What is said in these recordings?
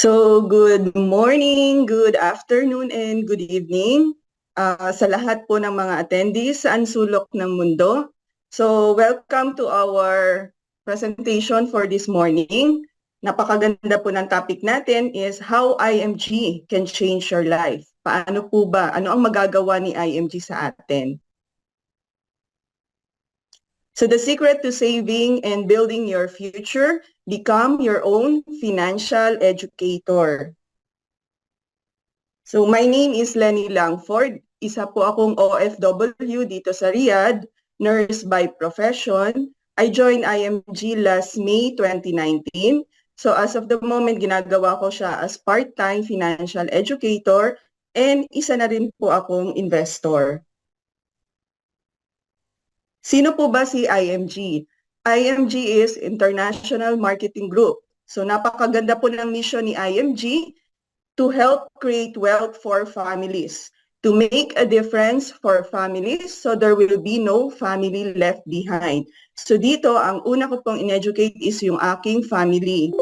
So, good morning, good afternoon, and good evening sa lahat po ng mga attendees sa sulok ng mundo. So, welcome to our presentation for this morning. Napakaganda po ng topic natin is how IMG can change your life. Paano po ba? Ano ang magagawa ni IMG sa atin? So the secret to saving and building your future, become your own financial educator. So my name is Lenny Langford. Isa po akong OFW dito sa Riyadh, nurse by profession. I joined IMG last May 2019. So as of the moment, ginagawa ko siya as part-time financial educator and isa na rin po akong investor. Sino po ba si IMG? IMG is International Marketing Group. So napakaganda po ng mission ni IMG to help create wealth for families, to make a difference for families so there will be no family left behind. So dito, ang una ko pong in-educate is yung aking family.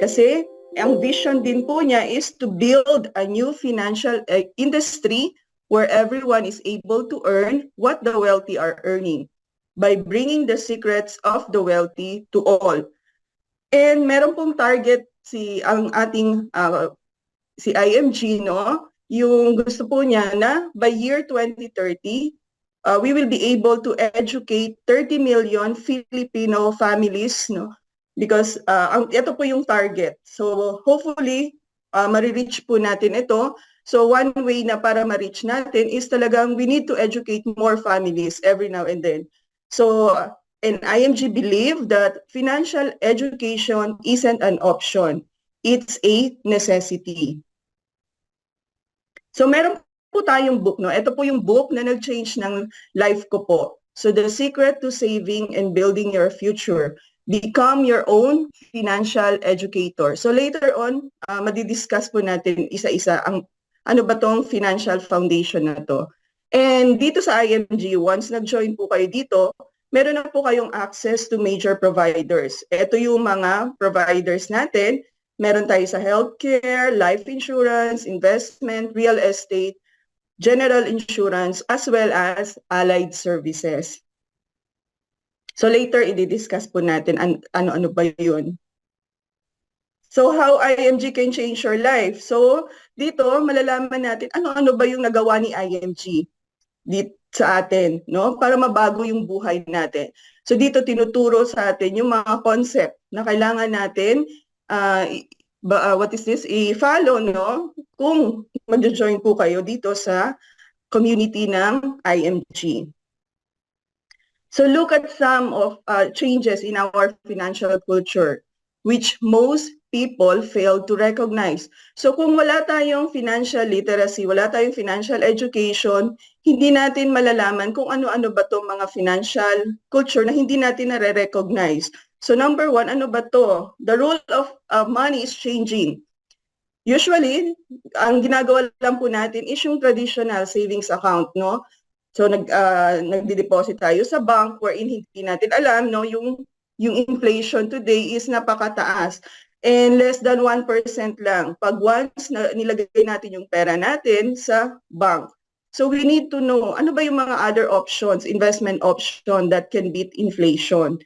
Kasi ang vision din po niya is to build a new financial industry where everyone is able to earn what the wealthy are earning by bringing the secrets of the wealthy to all. And meron pong target ang ating si IMG, no? Yung gusto po niya na by year 2030, we will be able to educate 30 million Filipino families, no? Because ito po yung target. So hopefully, ma-reach po natin ito. So one way na para ma-reach natin is talagang we need to educate more families every now and then. So, and IMG believe that financial education isn't an option. It's a necessity. So meron po tayong book, no? Ito po yung book na nag-change ng life ko po. So The Secret to Saving and Building Your Future. Become your own financial educator. So later on, madidiscuss po natin isa-isa ang ano ba tong financial foundation na to. And dito sa IMG, once nag-join po kayo dito, meron na po kayong access to major providers. Ito yung mga providers natin. Meron tayo sa healthcare, life insurance, investment, real estate, general insurance, as well as allied services. So later, i-discuss po natin ano-ano ba yun. So how IMG can change your life? So dito, malalaman natin ano-ano ba yung nagawa ni IMG dito sa atin, no? Para mabago yung buhay natin. So dito tinuturo sa atin yung mga concept na kailangan natin what is this? I-follow, no? Kung mag-join po kayo dito sa community ng IMG. So look at some of changes in our financial culture, which most people fail to recognize. So kung wala tayong financial literacy, wala tayong financial education, hindi natin malalaman kung ano-ano ba itong mga financial culture na hindi natin nare-recognize. So number one, ano ba to? The role of money is changing. Usually, ang ginagawa lang po natin is yung traditional savings account, no? So nagde-deposit tayo sa bank wherein hindi natin alam, no, yung inflation today is napakataas. And less than 1% lang pag once na nilagay natin yung pera natin sa bank. So we need to know ano ba yung mga other options, investment option that can beat inflation.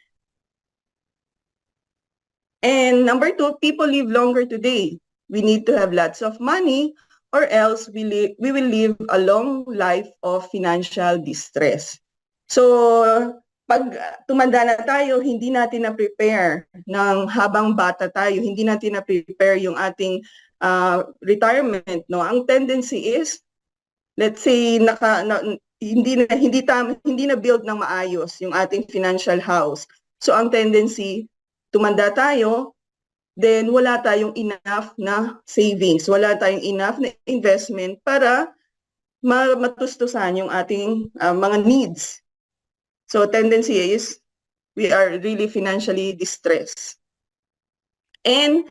And number two, people live longer today. We need to have lots of money or else we will live a long life of financial distress. So, pag tumanda na tayo, hindi natin na-prepare ng habang bata tayo, hindi natin na-prepare yung ating retirement, no? Ang tendency is, let's say, hindi na build ng maayos yung ating financial house. So, ang tendency, tumanda tayo, then wala tayong enough na savings, wala tayong enough na investment para matustusan yung ating mga needs. So tendency is we are really financially distressed. And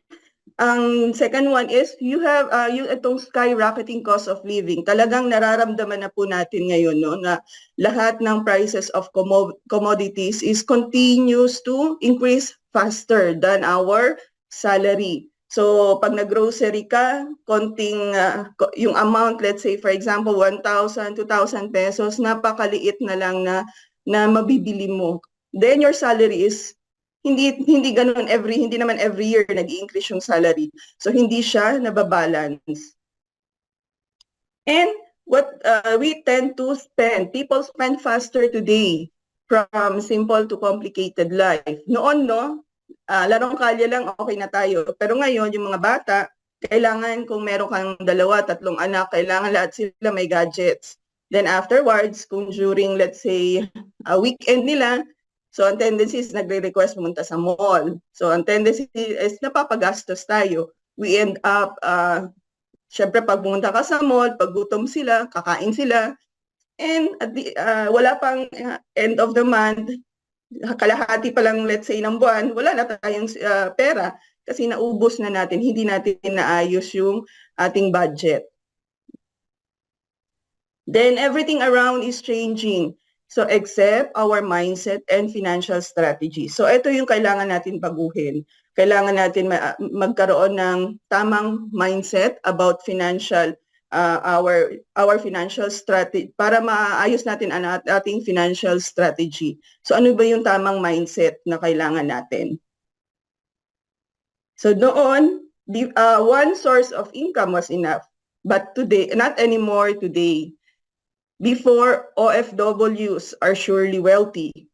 ang second one is you have yung itong skyrocketing cost of living. Talagang nararamdaman na po natin ngayon, no, na lahat ng prices of commodities is continues to increase faster than our salary. So, pag nag-grocery ka, konting yung amount, let's say for example, 1,000, 2,000 pesos, napakaliit na lang na mabibili mo. Then your salary is hindi ganoon hindi naman every year nag-increase yung salary. So hindi siya nababalance. And what we tend to spend, people spend faster today from simple to complicated life. Noon, no, larong kalye lang, okay na tayo. Pero ngayon, yung mga bata, kailangan kung meron kang 2, 3 anak, kailangan lahat sila may gadgets. Then afterwards, kung during, let's say, a weekend nila, so ang tendency is nagre-request pumunta sa mall. So ang tendency is napapagastos tayo. We end up, syempre pag pumunta ka sa mall, pag gutom sila, kakain sila, and at wala pang end of the month, kalahati pa lang let's say ng buwan, wala na tayong pera kasi naubos na natin, hindi natin naayos yung ating budget. Then everything around is changing. So except our mindset and financial strategy. So ito yung kailangan natin baguhin. Kailangan natin magkaroon ng tamang mindset about financial our financial strategy para maayos natin ang ating financial strategy. So ano ba yung tamang mindset na kailangan natin? So noon, one source of income was enough. But today, not anymore today. Before, OFWs are surely wealthy.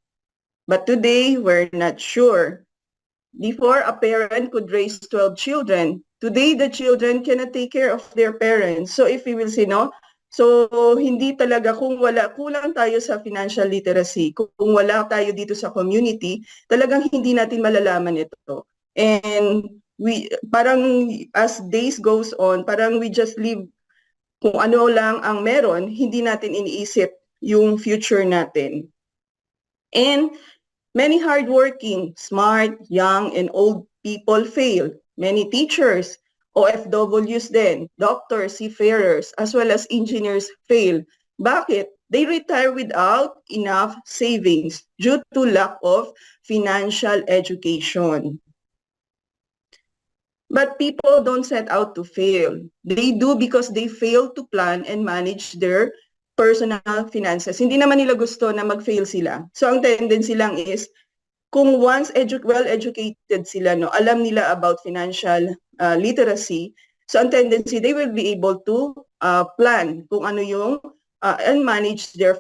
But today, we're not sure. Before, a parent could raise 12 children. Today, the children cannot take care of their parents. So if we will say, no, so hindi talaga, kung kulang tayo sa financial literacy, kung wala tayo dito sa community, talagang hindi natin malalaman ito. And parang as days goes on, parang we just live kung ano lang ang meron, hindi natin iniisip yung future natin. And many hardworking, smart, young, and old people fail. Many teachers, OFWs din, doctors, seafarers, as well as engineers fail. Bakit? They retire without enough savings due to lack of financial education. But people don't set out to fail. They do because they fail to plan and manage their personal finances. Hindi naman nila gusto na mag-fail sila. So ang tendency lang is, kung once well-educated sila, no, alam nila about financial literacy, so ang tendency, they will be able to plan kung ano yung and manage their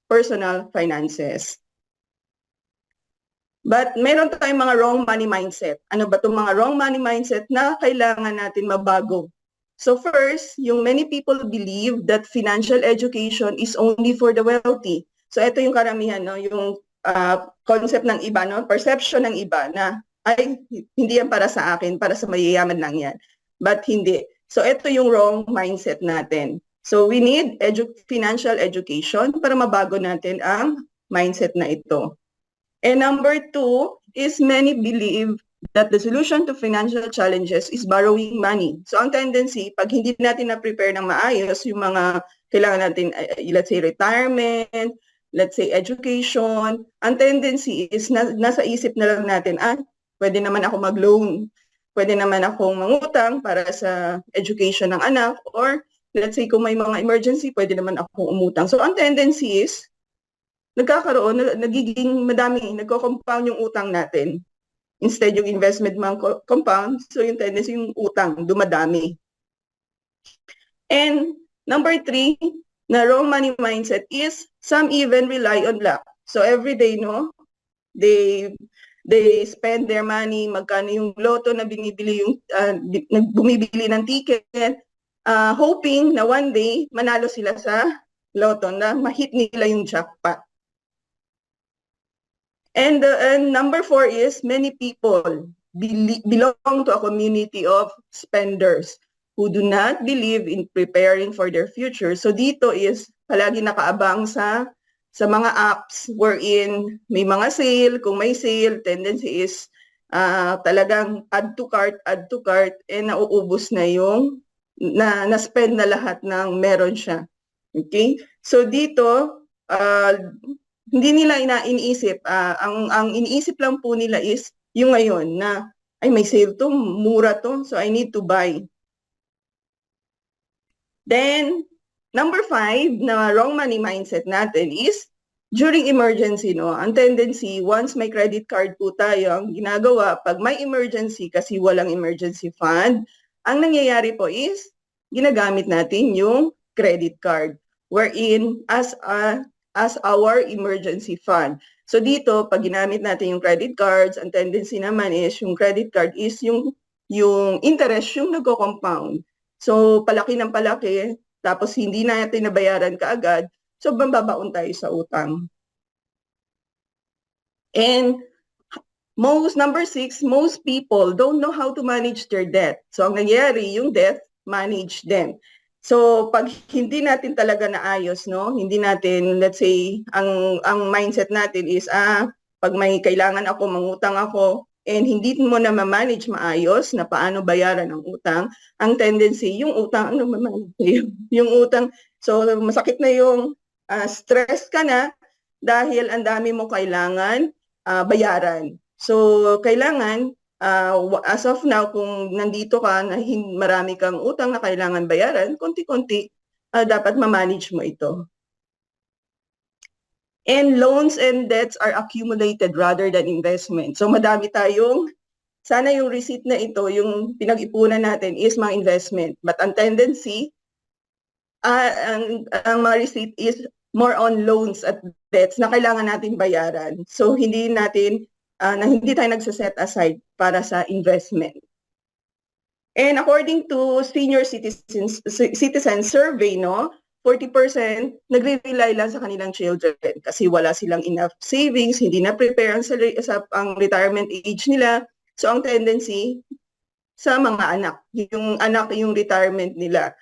personal finances. But meron tayong mga wrong money mindset. Ano ba itong mga wrong money mindset na kailangan natin mabago? So first, yung many people believe that financial education is only for the wealthy. So ito yung karamihan, no? Yung concept ng iba, no? Perception ng iba na, ay, hindi yan para sa akin, para sa mayayaman lang yan. But hindi. So ito yung wrong mindset natin. So we need financial education para mabago natin ang mindset na ito. And number 2 is many believe that the solution to financial challenges is borrowing money. So ang tendency, pag hindi natin na-prepare ng maayos yung mga kailangan natin, let's say retirement, let's say education, ang tendency is nasa isip na lang natin, pwede naman ako mag-loan, pwede naman akong mangutang para sa education ng anak, or let's say kung may mga emergency, pwede naman akong umutang. So ang tendency is, nagiging madami, nagko-compound yung utang natin. Instead yung investment man compound, so yung tendency yung utang, dumadami. And number 3, na wrong money mindset is some even rely on luck. So every day, no, they spend their money, magkano yung loto na binibili yung bumibili ng ticket, hoping na one day manalo sila sa loto, na ma-hit nila yung jackpot. And number 4 is many people belong to a community of spenders who do not believe in preparing for their future. So dito is palagi nakaabang sa mga apps wherein may mga sale. Kung may sale, tendency is talagang add to cart, and nauubos na yung na-spend na lahat ng meron siya. Okay? So dito, hindi nila iniisip, ang iniisip lang po nila is yung ngayon na, ay may sale to, mura to, so I need to buy. Then, number 5 na wrong money mindset natin is during emergency, no? Ang tendency, once may credit card po tayo, ang ginagawa, pag may emergency kasi walang emergency fund, ang nangyayari po is ginagamit natin yung credit card wherein as our emergency fund. So dito, pag ginamit natin yung credit cards, ang tendency naman is yung credit card is yung interest yung nagko-compound. So palaki ng palaki, tapos hindi natin nabayaran kaagad, so babaon tayo sa utang. And number 6, most people don't know how to manage their debt. So ang nangyayari, yung debt, manage them. So pag hindi natin talaga naayos, no, hindi natin, let's say, ang mindset natin is, pag may kailangan ako, mangutang ako, and hindi mo na ma-manage maayos na paano bayaran ang utang, ang tendency, yung utang, yung utang, so masakit na yung stress ka na dahil ang dami mo kailangan bayaran. So kailangan, as of now, kung nandito ka na marami kang utang na kailangan bayaran, konti-konti dapat ma-manage mo ito. And loans and debts are accumulated rather than investment. So madami tayong, sana yung receipt na ito, yung pinag-ipunan natin is mga investment. But ang tendency, ang mga receipt is more on loans at debts na kailangan natin bayaran. So hindi natin na hindi tayo nagsaset aside para sa investment. And according to senior citizen survey, no, 40% nagre-rely lang sa kanilang children kasi wala silang enough savings, hindi na prepare ang retirement age nila. So ang tendency sa mga anak, yung retirement nila.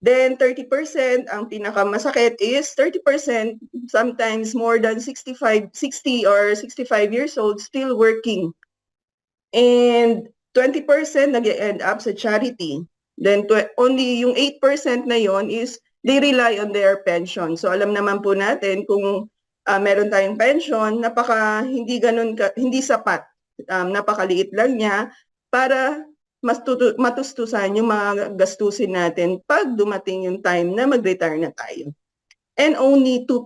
Then 30%, ang pinakamasakit is 30%, sometimes more than 60 or 65 years old, still working. And 20% nag-end up sa charity. Then only yung 8% na yon is they rely on their pension. So alam naman po natin kung meron tayong pension, hindi sapat, napakaliit lang niya para matustusan yung mga gastusin natin pag dumating yung time na mag-retire na tayo. And only 2%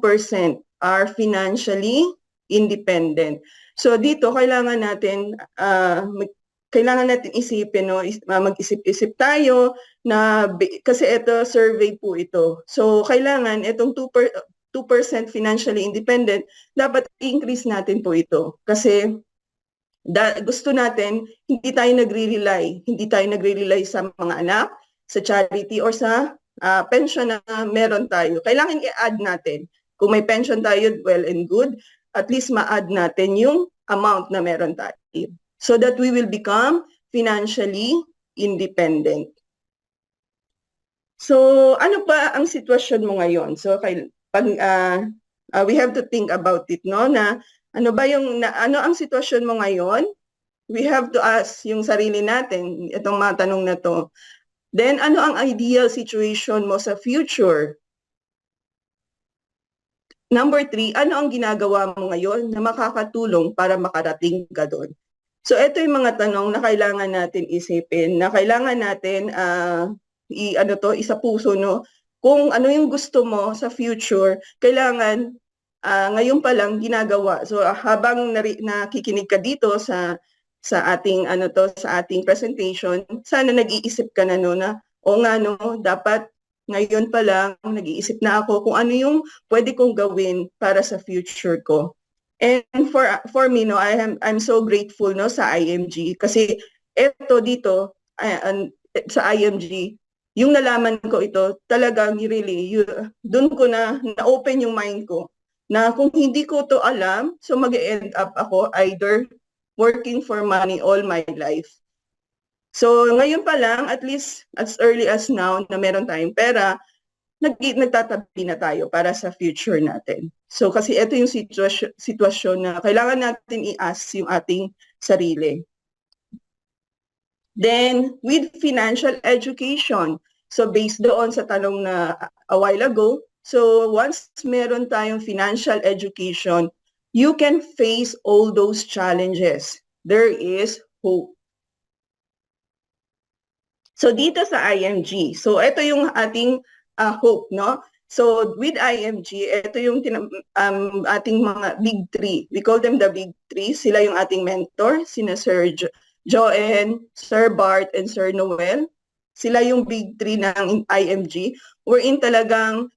are financially independent. So dito kailangan natin isipin, no, mag-isip-isip tayo na kasi ito survey po ito. So kailangan itong 2% financially independent, dapat increase natin po ito kasi gusto natin hindi tayo nagre-rely sa mga anak, sa charity or sa pension na meron tayo. Kailangan i-add natin. Kung may pension tayo, well and good, at least ma-add natin yung amount na meron tayo so that we will become financially independent. So ano pa ang sitwasyon mo ngayon? So we have to think about it, no, na ano ang sitwasyon mo ngayon? We have to ask yung sarili natin itong mga tanong na to. Then ano ang ideal situation mo sa future? Number 3, ano ang ginagawa mo ngayon na makakatulong para makarating ka doon? So ito yung mga tanong na kailangan natin isipin, na kailangan natin isa puso, no? Kung ano yung gusto mo sa future, kailangan ngayon pa lang ginagawa. So habang nakikinig ka dito sa ating sa ating presentation, sana nag-iisip ka na, no, na nga, no, dapat ngayon pa lang nag-iisip na ako kung ano yung pwede kong gawin para sa future ko. And for me, no, I'm so grateful, no, sa IMG kasi dito sa IMG, yung nalaman ko ito, talagang really, doon ko na-open yung mind ko na kung hindi ko to alam, so mag-end up ako either working for money all my life. So ngayon pa lang, at least as early as now na meron tayong pera, nagtatabi na tayo para sa future natin. So kasi ito yung sitwasyon na kailangan natin i-ask yung ating sarili. Then, with financial education, so based doon sa tanong na a while ago, so once meron tayong financial education, you can face all those challenges. There is hope. So dito sa IMG, so ito yung ating hope, no? So with IMG, ito yung ating mga big three. We call them the big three. Sila yung ating mentor, sina Sir Joanne, Sir Bart, and Sir Noel. Sila yung big three ng IMG. Wherein talagang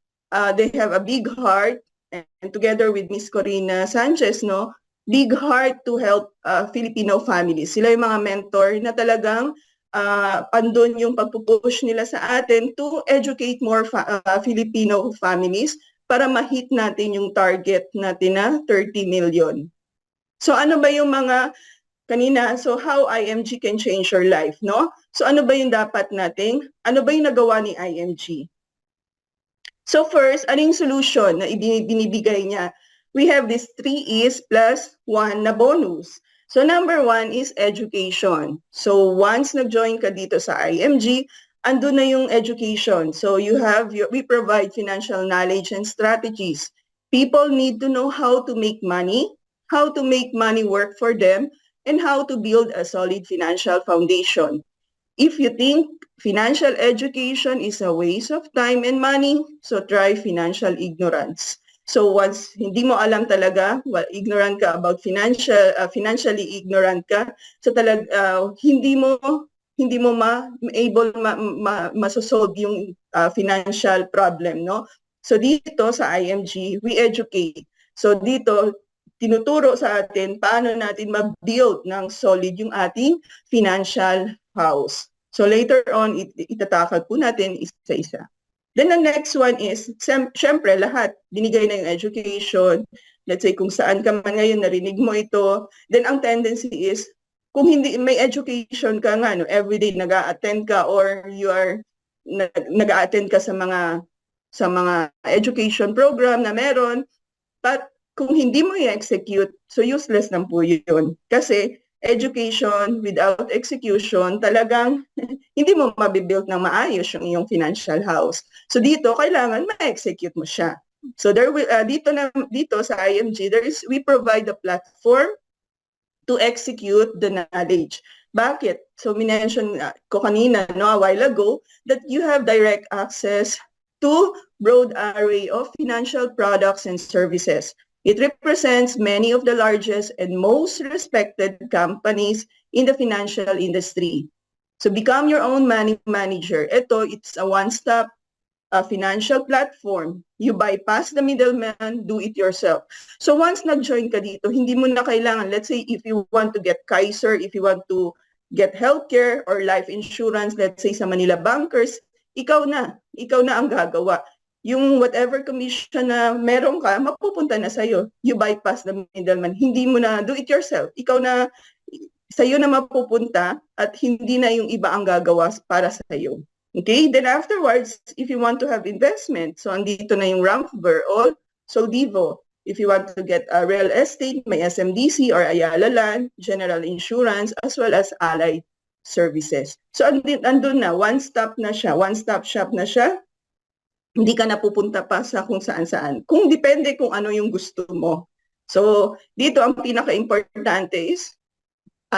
they have a big heart, and together with Miss Corina Sanchez, no, big heart to help Filipino families. Sila yung mga mentor na talagang andun yung pagpupush nila sa atin to educate more Filipino families para ma-hit natin yung target natin na 30 million. So ano ba yung mga kanina, so how IMG can change your life, no? So ano ba yung dapat nating, ano ba yung nagawa ni IMG? So first, ano yung solution na binibigay niya? We have this 3 E's plus 1 na bonus. So number 1 is education. So once nag-join ka dito sa IMG, andun na yung education. So we provide financial knowledge and strategies. People need to know how to make money work for them, and how to build a solid financial foundation. If you think financial education is a waste of time and money, so try financial ignorance. So once hindi mo alam talaga, ignorant ka about financially ignorant ka, so hindi mo masosolve yung financial problem, no? So dito sa IMG, we educate. So dito tinuturo sa atin paano natin ma-build ng solid yung ating financial house. So later on, itatakal po natin isa-isa. Then the next one is, syempre lahat, binigay na yung education. Let's say kung saan ka man ngayon, narinig mo ito. Then ang tendency is, kung hindi may education ka nga, no, everyday nag-a-attend ka or you are nag-a-attend ka sa mga education program na meron, but kung hindi mo i-execute, so useless lang po yun. Kasi education without execution, talagang hindi mo mabibuild ng maayos yung iyong financial house. So dito, kailangan ma-execute mo siya. So dito sa IMG, we provide a platform to execute the knowledge. Bakit? So minention ko kanina, no, a while ago, that you have direct access to broad array of financial products and services. It represents many of the largest and most respected companies in the financial industry. So become your own money manager. It's a one-stop financial platform. You bypass the middleman, do it yourself. So once nag-join ka dito, hindi mo na kailangan, let's say if you want to get Kaiser, if you want to get healthcare or life insurance, let's say sa Manila Bankers, ikaw na ang gagawa. Yung whatever commission na meron ka, mapupunta na sa'yo. You bypass the middleman. Hindi mo na do it yourself. Ikaw na, sa'yo na mapupunta at hindi na yung iba ang gagawa para sa'yo. Okay? Then afterwards, if you want to have investment, so andito na yung Ramphver or Soldivo. If you want to get a real estate, may SMDC or Ayala Land, general insurance, as well as allied services. So andun na, one-stop shop na siya. Hindi ka na pupunta pa sa kung saan-saan. Kung depende kung ano yung gusto mo. So, dito ang pinaka-importante is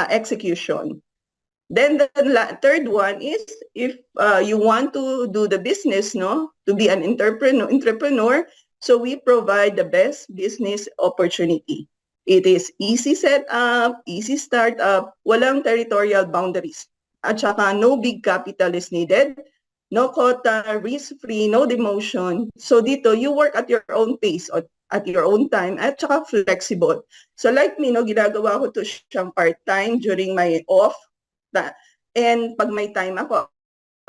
execution. Then the third one is if you want to do the business, no, to be an entrepreneur, so we provide the best business opportunity. It is easy setup, easy startup, walang territorial boundaries. At saka no big capital is needed. No quota, risk-free, no demotion. So dito, you work at your own pace, at your own time, at saka flexible. So like me, no, ginagawa ko to siyang part-time during my off. And pag may time ako,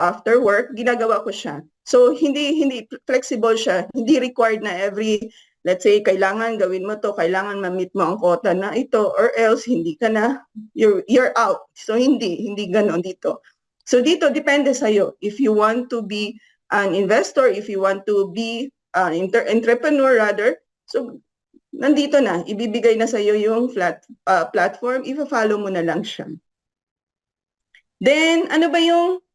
after work, ginagawa ko siya. So hindi flexible siya. Hindi required na every, let's say, kailangan gawin mo to, kailangan ma-meet mo ang quota na ito, or else hindi ka na, you're out. So hindi ganon dito. So dito, depende sa'yo. If you want to be an investor, if you want to be an entrepreneur rather, so nandito na, ibibigay na sa'yo yung platform, i-follow mo na lang siya. Then, ano ba yung,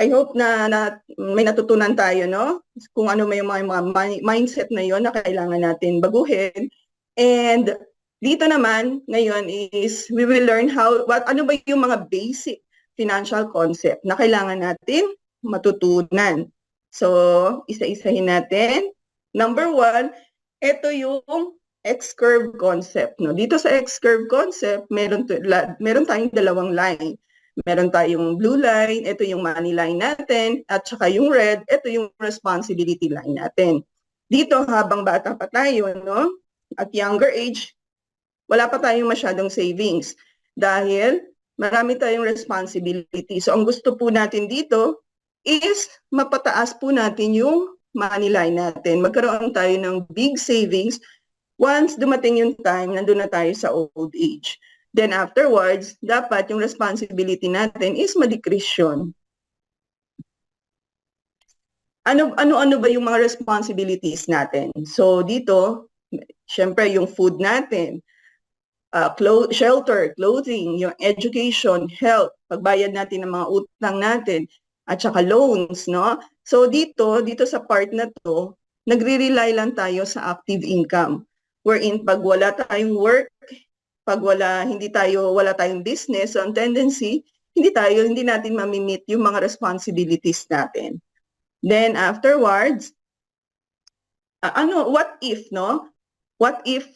I hope na may natutunan tayo, no? Kung ano may mga mindset na yon na kailangan natin baguhin. And dito naman, ngayon is, we will learn ano ba yung mga basic financial concept na kailangan natin matutunan. So, isa-isahin natin. Number 1, ito yung X-curve concept. No? Dito sa X-curve concept, meron tayong dalawang line. Meron tayong blue line, ito yung money line natin, at saka yung red, ito yung responsibility line natin. Dito, habang bata pa tayo, no? At younger age, wala pa tayong masyadong savings dahil marami tayong responsibility. So ang gusto po natin dito is mapataas po natin yung money line natin. Magkaroon tayo ng big savings once dumating yung time, nandun na tayo sa old age. Then afterwards, dapat yung responsibility natin is ma-decrease yun. Ano ba yung mga responsibilities natin? So dito, syempre yung food natin, shelter, clothing, yung education, health, pagbayad natin ng mga utang natin, at saka loans, no? So dito sa part na to, nagre-rely lang tayo sa active income. Wherein pag wala tayong work, pag wala tayong business, so ang tendency, hindi natin mamimit yung mga responsibilities natin. Then afterwards, what if, no? What if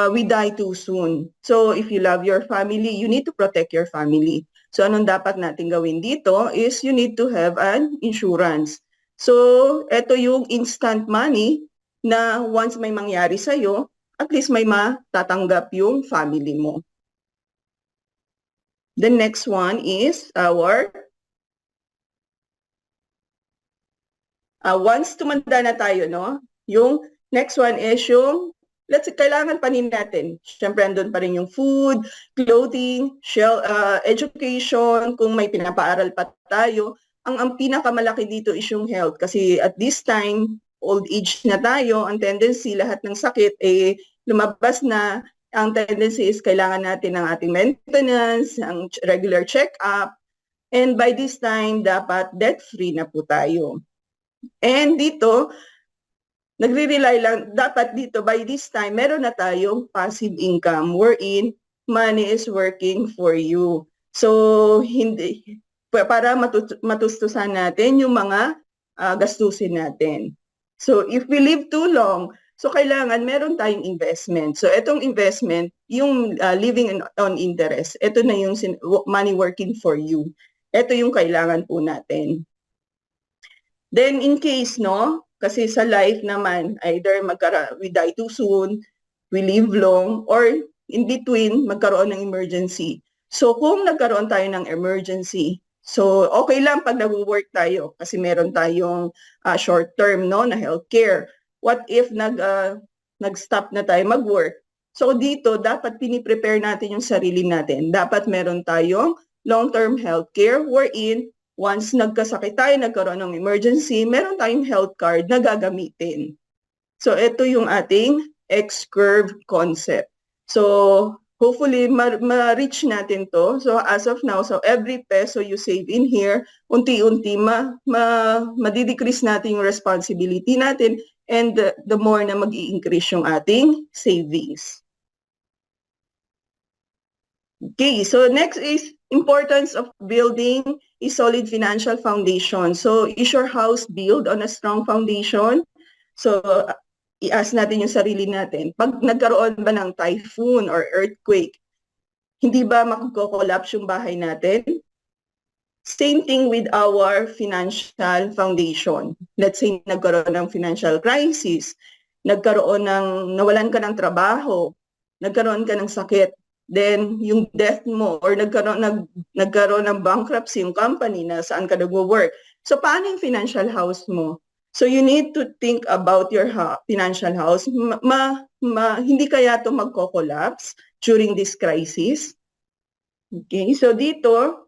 we die too soon? So if you love your family, you need to protect your family. So anong dapat natin gawin dito is you need to have an insurance. So ito yung instant money na once may mangyari sa'yo, at least may matatanggap yung family mo. The next one is our once tumanda na tayo, no? Yung next one is yung kailangan pa rin natin. Siyempre, andun pa rin yung food, clothing, education, kung may pinapaaral pa tayo. Ang pinakamalaki dito is yung health. Kasi at this time, old age na tayo, ang tendency, lahat ng sakit, lumabas na. Ang tendency is kailangan natin ng ating maintenance, ang regular check-up. And by this time, dapat debt-free na po tayo. And dito, nagre-rely lang, dapat dito, by this time, meron na tayong passive income wherein money is working for you. So, para matustusan natin yung mga gastusin natin. So, if we live too long, so kailangan meron tayong investment. So, itong investment, yung living on interest, ito na yung money working for you. Ito yung kailangan po natin. Then in case, no, kasi sa life naman, either we die too soon, we live long, or in between, magkaroon ng emergency. So kung nagkaroon tayo ng emergency, so okay lang pag nag-work tayo kasi meron tayong short term, no, na healthcare. What if nag-stop na tayo mag-work? So dito, dapat piniprepare natin yung sarili natin. Dapat meron tayong long-term healthcare wherein once nagkasakit tayo, nagkaroon ng emergency, meron tayong health card na gagamitin. So, ito yung ating X-curve concept. So, hopefully, ma-reach natin to. So, as of now, so every peso you save in here, unti-unti, ma-decrease natin yung responsibility natin and the more na mag-i-increase yung ating savings. Okay, so next is importance of building a solid financial foundation. So, is your house built on a strong foundation? So, i-ask natin yung sarili natin. Pag nagkaroon ba ng typhoon or earthquake, hindi ba magko-collapse yung bahay natin? Same thing with our financial foundation. Let's say, nagkaroon ng financial crisis, nawalan ka ng trabaho, nagkaroon ka ng sakit, then yung death mo or nagkaroon ng bankruptcy yung company na saan ka nagwo-work. So paano yung financial house mo? So you need to think about your financial house. Hindi kaya to magko-collapse during this crisis? Okay, so dito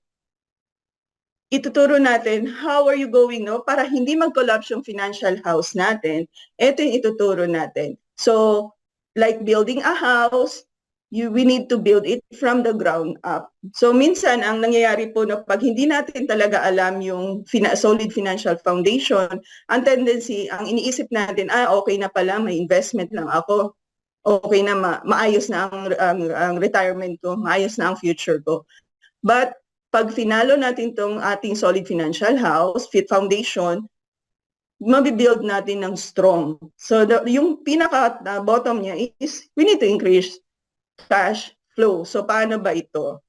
ituturo natin how are you going, no, para hindi mag-collapse yung financial house natin. Ito yung ituturo natin. So like building a house, we need to build it from the ground up. So minsan, ang nangyayari po na pag hindi natin talaga alam yung solid financial foundation, ang tendency, ang iniisip natin, okay na pala, may investment lang ako. Okay na, maayos na ang retirement ko, maayos na ang future ko. But pag finalo natin tong ating solid financial house, fit foundation, mabibuild natin ng strong. So yung pinaka bottom niya is we need to increase cash flow. So paano ba ito?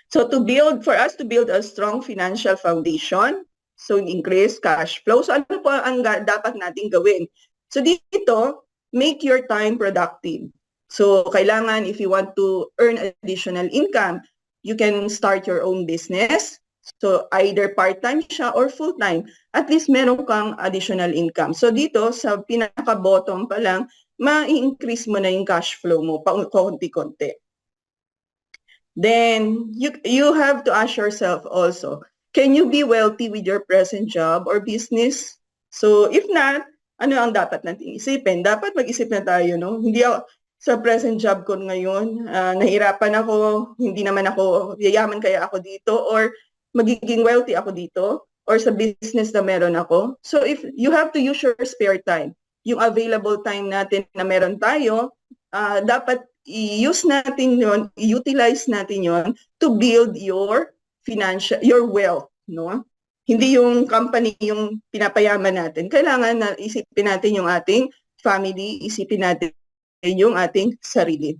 So for us to build a strong financial foundation, so increase cash flow. So ano po ang dapat nating gawin? So dito, make your time productive. So kailangan if you want to earn additional income, you can start your own business. So either part-time siya or full-time. At least meron kang additional income. So dito sa pinaka-bottom pa lang, ma-increase mo na yung cash flow mo konti-konti. Then you have to ask yourself also, can you be wealthy with your present job or business? So if not, ano ang dapat natin isipin? Dapat mag-isip na tayo, no? Hindi ako, sa present job ko ngayon, nahirapan ako, hindi naman ako, yayaman kaya ako dito, or magiging wealthy ako dito, or sa business na meron ako. So if you have to use your spare time, yung available time natin na meron tayo, dapat i-use natin yon, i-utilize natin yon to build your your wealth, no? Hindi yung company yung pinapayaman natin. Kailangan na isipin natin yung ating family, isipin natin yung ating sarili.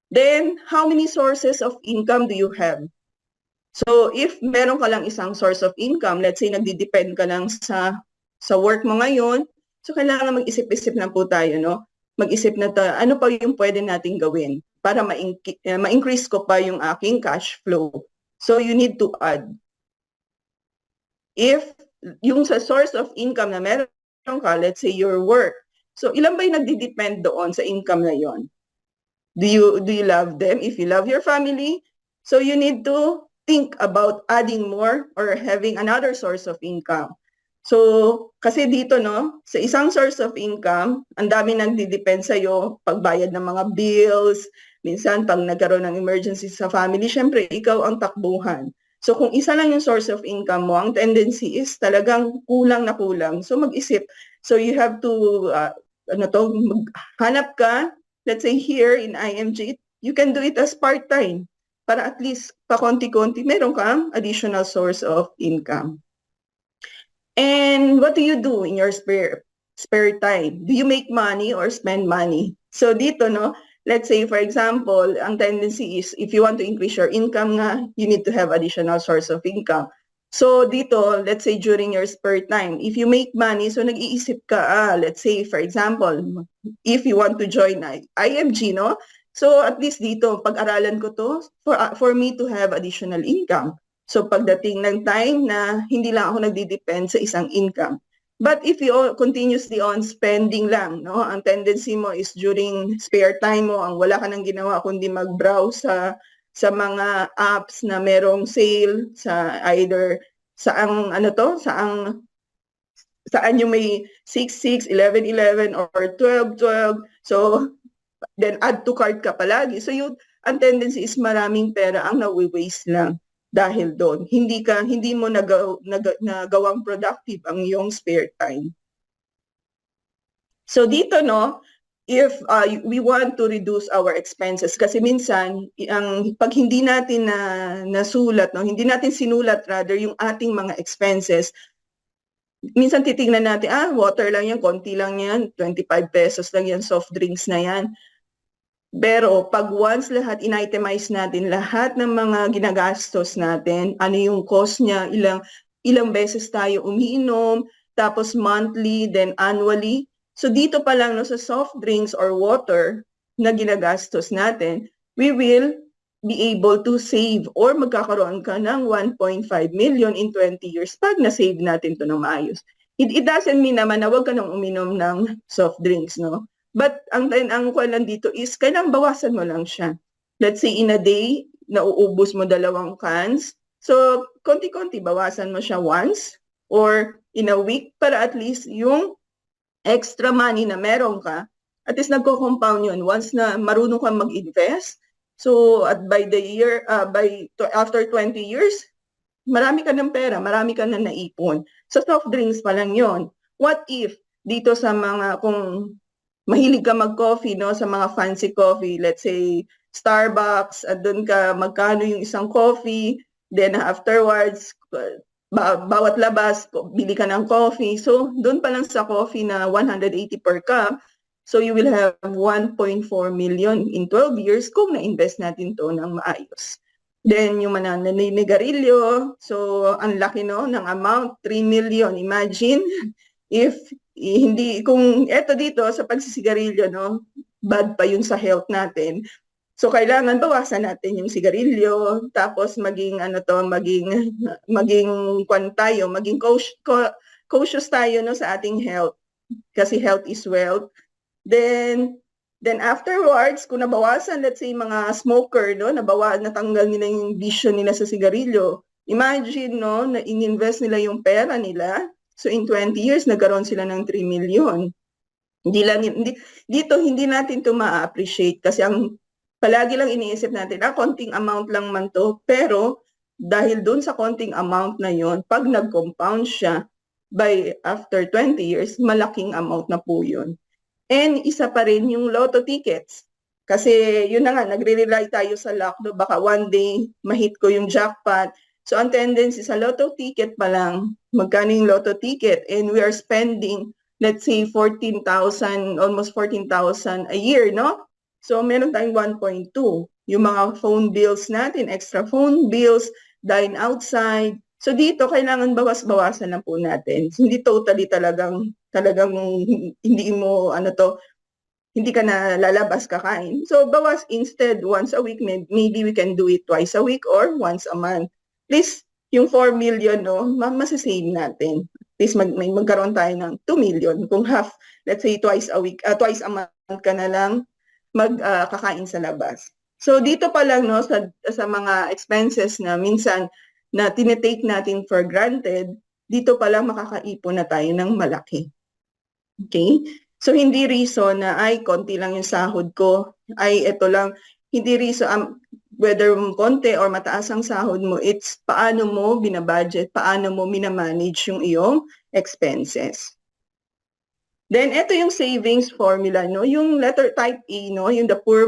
Then, how many sources of income do you have? So, if meron ka lang isang source of income, let's say nagdi-depend ka lang sa work mo ngayon, so kailangan mag-isip-isip na po tayo, no? Mag-isip na tayo, ano pa yung pwede nating gawin para ma-increase ko pa yung aking cash flow. So, you need to add. If yung sa source of income na meron ka, let's say your work, so ilan ba yung nagdi-depend doon sa income na yon? Do you love them? If you love your family, so you need to think about adding more or having another source of income. So, kasi dito, no, sa isang source of income, ang dami nagdi-depend sa'yo, pagbayad ng mga bills, minsan pag nagkaroon ng emergency sa family, syempre, ikaw ang takbuhan. So, kung isa lang yung source of income mo, ang tendency is talagang kulang na kulang. So, mag-isip. So, you have to, maghanap ka, let's say here in IMG, you can do it as part-time para at least pa-konti-konti, meron kang additional source of income. And what do you do in your spare time? Do you make money or spend money? So dito, no, let's say for example, ang tendency is if you want to increase your income nga, you need to have additional source of income. So dito, let's say during your spare time, if you make money, so nag-iisip ka, let's say for example, if you want to join IMG, no? So at least dito, pag-aralan ko to for me to have additional income. So pagdating ng time na hindi lang ako nagdi-depend sa isang income. But if you continuously on spending lang, no, ang tendency mo is during spare time mo, ang wala ka nang ginawa kundi mag-browse sa mga apps na merong sale, sa either saan yung may 6.6, 11.11 or 12.12. So then add to cart ka palagi. So ang tendency is maraming pera ang nawi-waste lang. Dahil doon, hindi mo nagawang productive ang iyong spare time. So dito, no, if we want to reduce our expenses, kasi minsan, pag hindi natin nasulat, no, hindi natin sinulat rather yung ating mga expenses, minsan titingnan natin, water lang yan, konti lang yan, 25 pesos lang yan, soft drinks na yan. Pero pag once lahat in-itemize natin, lahat ng mga ginagastos natin, ano yung cost niya, ilang beses tayo umiinom, tapos monthly, then annually. So dito pa lang, no, sa soft drinks or water na ginagastos natin, we will be able to save or magkakaroon ka ng 1.5 million in 20 years pag na-save natin to ng maayos. It doesn't mean naman na huwag ka nang uminom ng soft drinks, no? But ang kuwan lang dito is, kailangan bawasan mo lang siya. Let's say in a day, nauubos mo 2 cans. So, konti-konti, bawasan mo siya once or in a week para at least yung extra money na meron ka, at least nagko-compound yun. Once na marunong ka mag-invest, so at by the year, after 20 years, marami ka ng pera, marami ka na naipon. Sa soft drinks pa lang yun. What if, dito sa mga, kung mahilig ka mag-coffee, no, sa mga fancy coffee, let's say, Starbucks, at doon ka magkano yung isang coffee, then afterwards, bawat labas, bili ka ng coffee. So, doon pa lang sa coffee na 180 per cup, so you will have 1.4 million in 12 years kung na-invest natin to ng maayos. Then, yung mananinigarilyo, so ang laki no, ng amount, 3 million. Imagine, if hindi, kung eto dito sa pagsisigarilyo, no, bad pa yun sa health natin. So kailangan bawasan natin yung sigarilyo, tapos maging ano to, maging kwan tayo, maging cautious tayo no sa ating health kasi health is wealth. Then afterwards, kung nabawasan, let's say mga smoker no, natanggal nila yung vision nila sa sigarilyo. Imagine no, na ininvest nila yung pera nila. So in 20 years nagkaroon sila ng 3 million. Dito hindi natin to ma-appreciate kasi ang palagi lang iniisip natin, konting amount lang man to, pero dahil dun sa konting amount na yon, pag nag-compound siya, by after 20 years, malaking amount na po yun. And isa pa rin yung lotto tickets. Kasi yun na nga, nagre-rely tayo sa luck, no? Baka one day, mahit ko yung jackpot. So ang tendency sa lotto ticket pa lang, magkano yung lotto ticket, and we are spending, let's say, 14,000, almost 14,000 a year, no? So, meron tayong 1.2. Yung mga phone bills natin, extra phone bills, dine outside. So, dito, kailangan bawas-bawasan lang po natin. Hindi totally talagang hindi mo, hindi ka na lalabas kakain. So, bawas instead once a week, maybe we can do it twice a week or once a month. At least, yung 4 million, no, masasave natin. At least, magkaroon tayo ng 2 million. Kung half, let's say twice a week, twice a month ka na lang, kakain sa labas. So dito pa lang no sa mga expenses na minsan na tinetake natin for granted, dito pa lang makakaipon na tayo ng malaki. Okay? So hindi reason na ay konti lang yung sahod ko, ay ito lang, hindi reason whether konti or mataas ang sahod mo, it's paano mo binabudget, paano mo minamanage yung iyong expenses. Then, ito yung savings formula, no? Yung letter type A, no? Yung the poor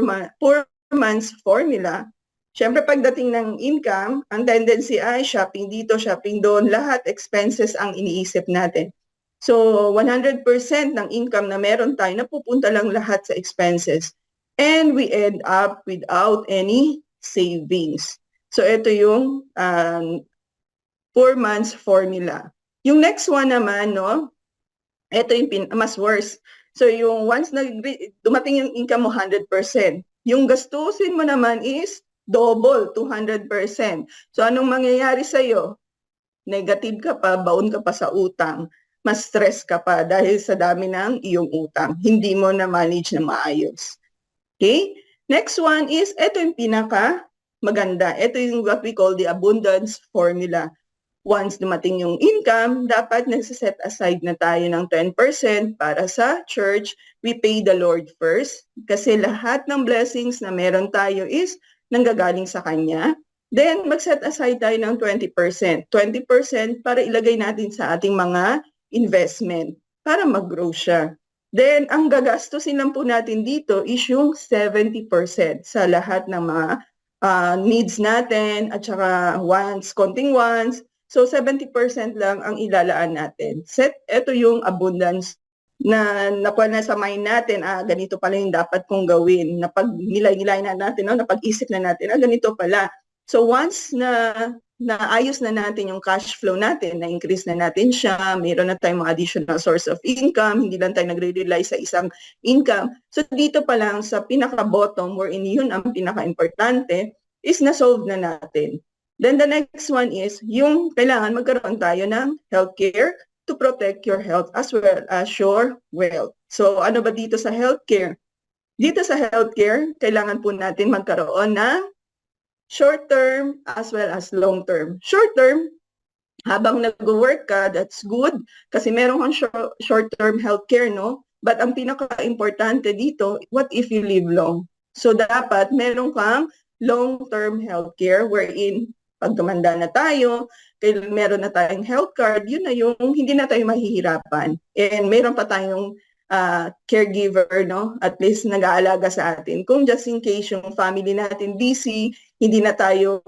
man's formula. Siyempre, pagdating ng income, ang tendency ay shopping dito, shopping doon, lahat expenses ang iniisip natin. So, 100% ng income na meron tayo, napupunta lang lahat sa expenses. And we end up without any savings. So, ito yung poor man's formula. Yung next one naman, no? Ito yung mas worse. So yung once na dumating yung income mo 100%, yung gastusin mo naman is double, 200%. So anong mangyayari sa'yo? Negative ka pa, baon ka pa sa utang, mas stress ka pa dahil sa dami ng iyong utang. Hindi mo na manage na maayos. Okay? Next one is, ito yung pinaka maganda. Ito yung what we call the abundance formula. Once dumating yung income, dapat nagsiset aside na tayo ng 10% para sa church. We pay the Lord first kasi lahat ng blessings na meron tayo is nanggagaling sa Kanya. Then, mag-set aside tayo ng 20%. 20% para ilagay natin sa ating mga investment para mag-grow siya. Then, ang gagastusin lang po natin dito is yung 70% sa lahat ng mga needs natin at saka wants, konting wants. So 70% lang ang ilalaan natin. Ito yung abundance na nakuha na sa mind natin, ganito pala yung dapat kong gawin. Napag nilay-nilay na natin, no? Napag-isip na natin, ganito pala. So once na naayos na natin yung cash flow natin, na-increase na natin siya, mayroon na tayong mga additional source of income, hindi lang tayo nagre-rely sa isang income. So dito pa lang sa pinaka-bottom, wherein yun ang pinaka-importante, is na-solve na natin. Then the next one is, yung kailangan magkaroon tayo ng healthcare to protect your health as well as your wealth. So ano ba dito sa healthcare? Dito sa healthcare, kailangan po natin magkaroon ng short-term as well as long-term. Short-term, habang nag-work ka, that's good kasi meron kang short-term healthcare, no? But ang pinaka-importante dito, what if you live long? So dapat meron kang long-term healthcare wherein pag tumanda na tayo, meron na tayong health card, yun na yung hindi na tayo mahihirapan. And meron pa tayong caregiver, no? At least nag-aalaga sa atin. Kung just in case yung family natin busy, hindi tayo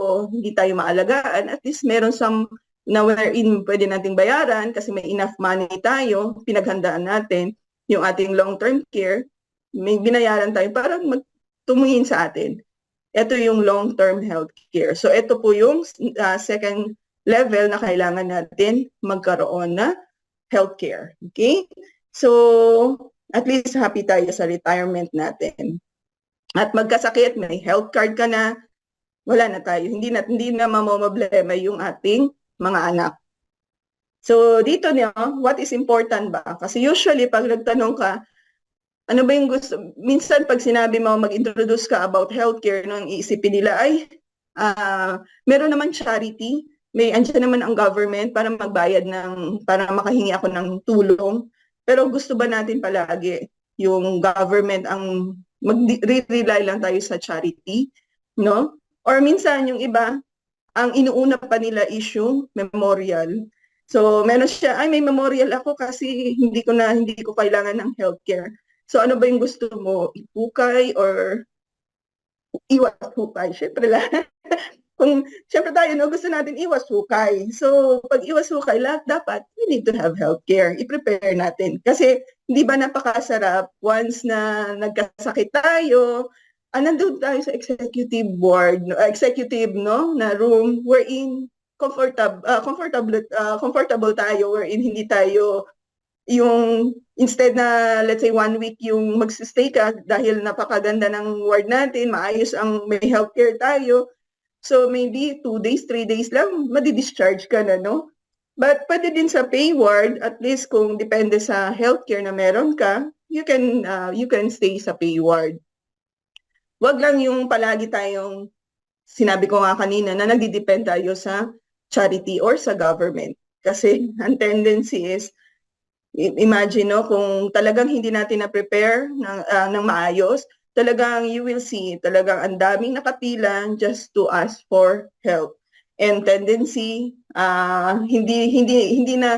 maalagaan, at least meron some na wherein pwede nating bayaran kasi may enough money tayo, pinaghandaan natin yung ating long-term care, may binayaran tayo para tumingin sa atin. Ito yung long-term health care. So ito po yung second level na kailangan natin magkaroon na healthcare. Okay? So, at least happy tayo sa retirement natin. At magkasakit, may health card ka na, wala na tayo. Hindi na mamomblema yung ating mga anak. So, dito niyo, what is important ba? Kasi usually, pag nagtanong ka, ano ba yung gusto? Minsan, pag sinabi mo, mag-introduce ka about healthcare, nung iisipin nila, ay, meron naman charity, andyan naman ang government para magbayad para makahingi ako ng tulong. Pero gusto ba natin palagi yung government ang mag-rely lang tayo sa charity, no? Or minsan yung iba, ang inuuna pa nila is yung memorial. So meron siya, ay may memorial ako kasi hindi ko kailangan ng healthcare. So ano ba yung gusto mo? Hukay or iwas hukay? Syempre lang. Siyempre tayo, no, gusto natin iwas hukay. So, pag iwas hukay, dapat we need to have healthcare. I-prepare natin. Kasi, hindi ba napakasarap once na nagkasakit tayo, nandun tayo sa executive board, executive, no, na room, wherein comfortable tayo, wherein hindi tayo yung instead na let's say 1 week yung magsistay ka dahil napakaganda ng ward natin, maayos may healthcare tayo. So maybe 2 days, 3 days lang, madi-discharge ka na, no? But pwede din sa pay ward, at least kung depende sa healthcare na meron ka, you can stay sa pay ward. Wag lang yung palagi tayong, sinabi ko nga kanina, na nagdi-depend tayo sa charity or sa government. Kasi ang tendency is, imagine, no, kung talagang hindi natin na-prepare ng maayos, talagang you will see, talagang ang daming nakapila just to ask for help. And tendency, hindi na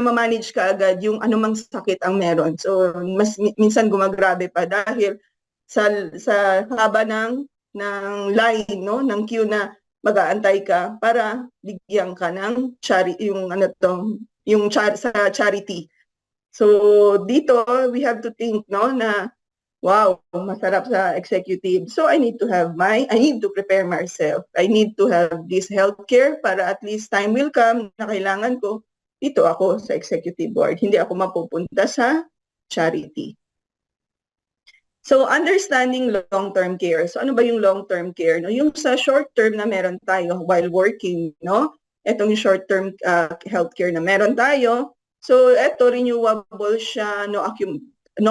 ma-manage ka agad yung anumang sakit ang meron. So, minsan gumagrabe pa dahil sa haba ng line, no, ng queue na mag-aantay ka para bigyan ka ng sa charity. So, dito, we have to think, no, na wow, masarap sa executive. So I need to prepare myself. I need to have this healthcare para at least time will come na kailangan ko, dito ako sa executive board. Hindi ako mapupunta sa charity. So understanding long-term care. So ano ba yung long-term care? No? Yung sa short-term na meron tayo while working, no? Itong yung short-term healthcare na meron tayo. So ito, renewable siya, no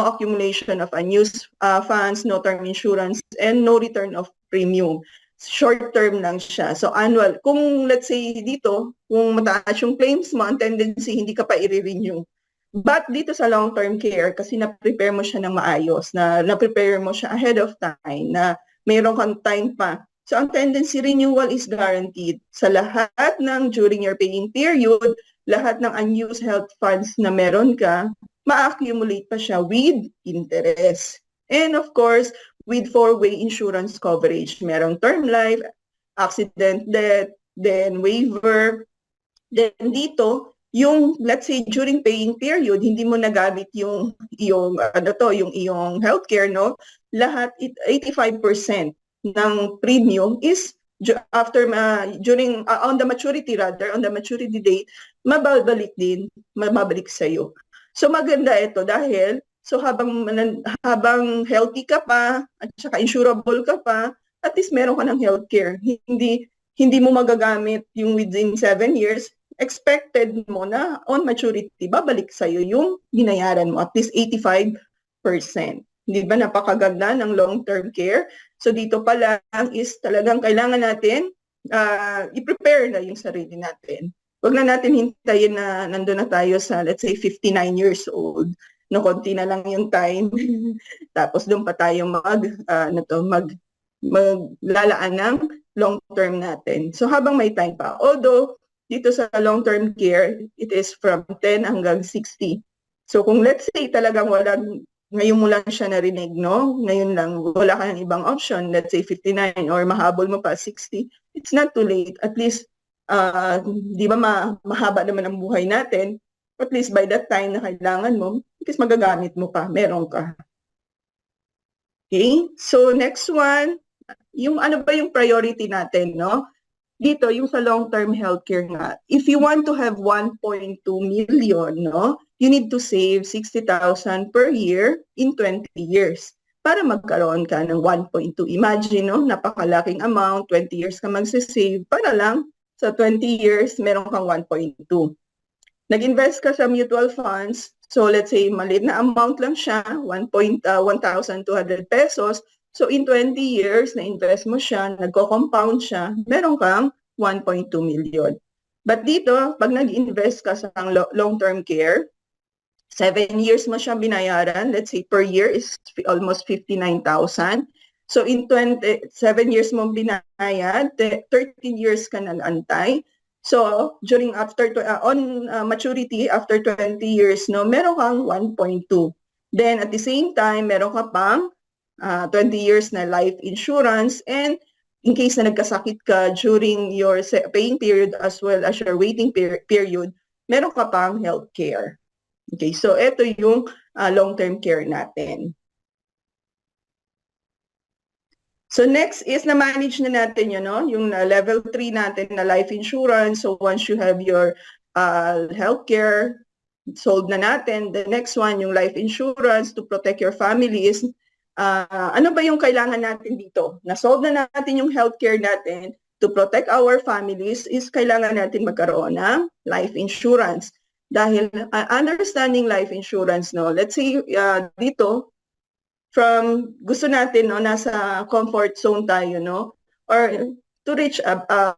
accumulation of unused funds, no term insurance, and no return of premium. Short-term lang siya. So annual. Kung let's say dito, kung mataas yung claims mo, ang tendency hindi ka pa i-renew. But dito sa long-term care, kasi na-prepare mo siya ng maayos, na-prepare mo siya ahead of time, na mayroon kang time pa. So ang tendency, renewal is guaranteed. Sa lahat ng during your paying period, lahat ng unused health funds na meron ka, ma-accumulate pa siya with interest. And of course, with 4-way insurance coverage. Merong term life, accident death, then waiver. Then dito, yung let's say during paying period, hindi mo nagamit yung iyong healthcare, no? Lahat 85% ng premium is after on the maturity date, mababalik sa iyo. So maganda ito dahil habang healthy ka pa at saka insurable ka pa, at least meron ka ng healthcare. Hindi mo magagamit yung within 7 years, expected mo na on maturity, babalik sa'yo yung binayaran mo, at least 85%. Hindi ba napakaganda ng long-term care? So dito pa lang is talagang kailangan natin i-prepare na yung sarili natin. Huwag na natin hintayin na nandun na tayo sa, let's say, 59 years old. No, konti na lang yung time. Tapos doon pa tayo maglalaan ng long-term natin. So habang may time pa. Although, dito sa long-term care, it is from 10 hanggang 60. So kung let's say talagang ngayon mo lang siya narinig, no? Ngayon lang, wala ka ng ibang option, let's say 59 or mahabol mo pa 60, it's not too late. At least, di ba mahaba naman ang buhay natin, at least by that time na kailangan mo, because magagamit mo pa, meron ka. Okay? So next one, yung ano ba yung priority natin, no? Dito, yung sa long-term healthcare nga, if you want to have 1.2 million, no, you need to save 60,000 per year in 20 years para magkaroon ka ng 1.2. Imagine, no, napakalaking amount, 20 years ka magsisave para lang sa 20 years, meron kang 1.2. Nag-invest ka sa mutual funds, so let's say maliit na amount lang siya, 1,200 pesos. So in 20 years, na-invest mo siya, nagko-compound siya, meron kang 1.2 million. But dito, pag nag-invest ka sa long-term care, 7 years mo siyang binayaran, let's say per year is almost 59,000. So in 7 years mo binayad, 13 years ka nag-antay. So during maturity, after 20 years, no, meron kang 1.2. Then at the same time, meron ka pang 20 years na life insurance, and in case na nagkasakit ka during your paying period as well as your waiting period, meron ka pang health care. Okay, so ito yung long-term care natin. So next is na-manage na natin yun, no? Yung level 3 natin na life insurance. So once you have your health care, sold na natin. The next one, yung life insurance to protect your family is ano ba yung kailangan natin dito? Na-solve na natin yung healthcare natin. To protect our families is kailangan natin magkaroon ng life insurance. Dahil understanding life insurance, no, let's say dito, from gusto natin, no, nasa comfort zone tayo, no, or to reach sa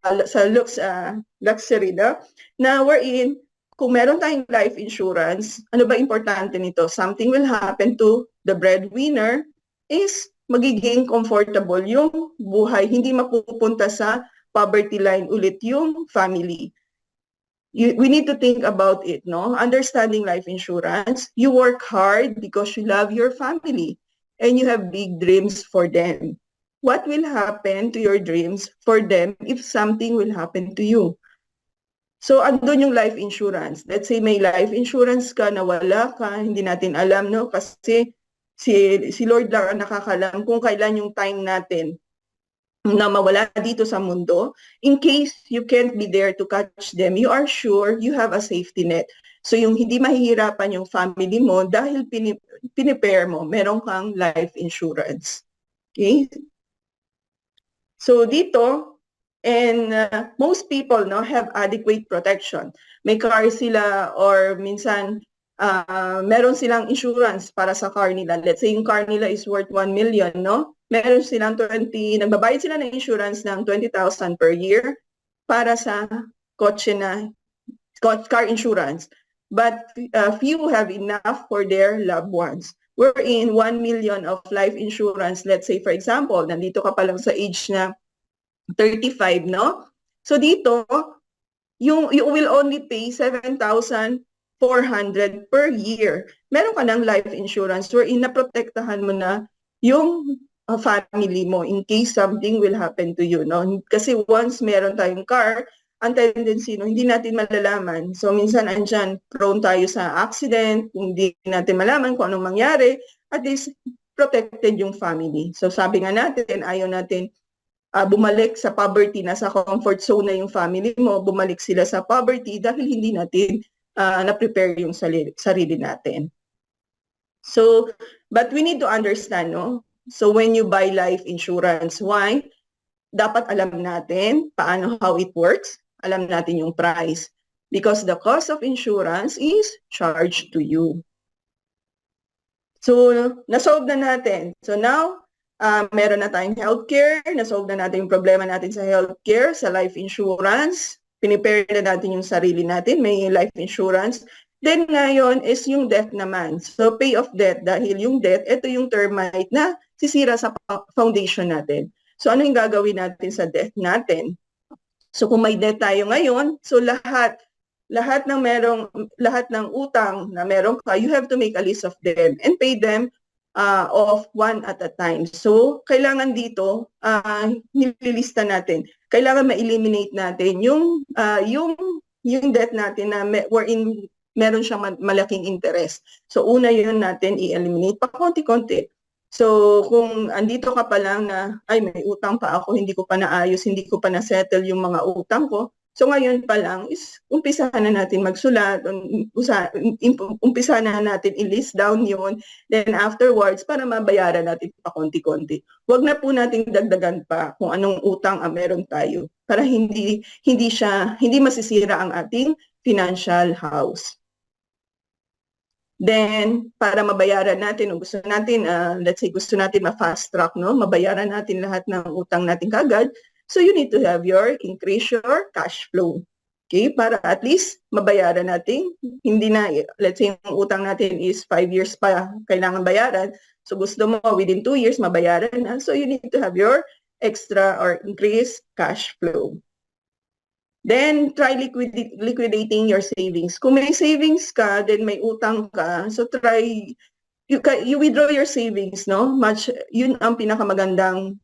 luxury, no, na we're in, kung meron tayong life insurance, ano ba importante nito? Something will happen to the breadwinner is magiging comfortable yung buhay, hindi mapupunta sa poverty line ulit yung family. We need to think about it, no? Understanding life insurance, you work hard because you love your family and you have big dreams for them. What will happen to your dreams for them if something will happen to you? So, andun yung life insurance. Let's say may life insurance ka, nawala ka, hindi natin alam, no? Kasi si Lord lang ang nakakalam kung kailan yung time natin na mawala dito sa mundo. In case you can't be there to catch them, you are sure you have a safety net. So, yung hindi mahihirapan yung family mo dahil pinipare mo, meron kang life insurance. Okay? So, dito, and most people, no, have adequate protection. May car sila or minsan meron silang insurance para sa car nila. Let's say yung car nila is worth 1 million, no? Meron silang nagbabayad sila ng insurance ng 20,000 per year para sa kotse na car insurance. But few have enough for their loved ones. We're in 1 million of life insurance. Let's say, for example, nandito ka pa lang sa age na 35, no? So dito, you will only pay 7,400 per year. Meron ka ng life insurance wherein naprotektahan mo na yung family mo in case something will happen to you, no? Kasi once meron tayong car, ang tendency, no, hindi natin malalaman. So minsan andyan, prone tayo sa accident, hindi natin malaman kung anong mangyari, at least protected yung family. So sabi nga natin, ayaw natin bumalik sa poverty, nasa comfort zone na yung family mo, bumalik sila sa poverty dahil hindi natin na-prepare yung sarili natin. So, but we need to understand, no? So when you buy life insurance, why? Dapat alam natin how it works, alam natin yung price. Because the cost of insurance is charged to you. So, na-solve na natin. So now, meron na tayong healthcare, na-solve na natin yung problema natin sa healthcare, sa life insurance, pinipare na natin yung sarili natin, may life insurance. Then ngayon is yung death naman. So pay off debt, dahil yung debt, ito yung termite na sisira sa foundation natin. So ano yung gagawin natin sa debt natin? So kung may debt tayo ngayon, so lahat lahat ng utang na meron ka, you have to make a list of them and pay them off one at a time. So, kailangan dito, nililista natin. Kailangan ma-eliminate natin yung debt natin na wherein meron siyang malaking interest. So, una yun natin i-eliminate pa konti-konti. So, kung andito ka pa lang na, ay, may utang pa ako, hindi ko pa naayos, hindi ko pa na-settle yung mga utang ko. So, ngayon pa lang is umpisa na natin magsulat, umpisa na natin i-list down yun. Then afterwards, para mabayaran natin pa konti-konti. Huwag na po nating dagdagan pa kung anong utang ang meron tayo para hindi masisira ang ating financial house. Then, para mabayaran natin, o gusto natin, let's say gusto natin ma-fast track, no? Mabayaran natin lahat ng utang natin kagad. So, you need to have increase your cash flow. Okay? Para at least mabayaran natin, hindi na, let's say yung utang natin is 5 years pa kailangan bayaran. So, gusto mo within 2 years mabayaran na. So, you need to have your extra or increased cash flow. Then, try liquidating your savings. Kung may savings ka, then may utang ka, so try, you withdraw your savings, no? Yun ang pinakamagandang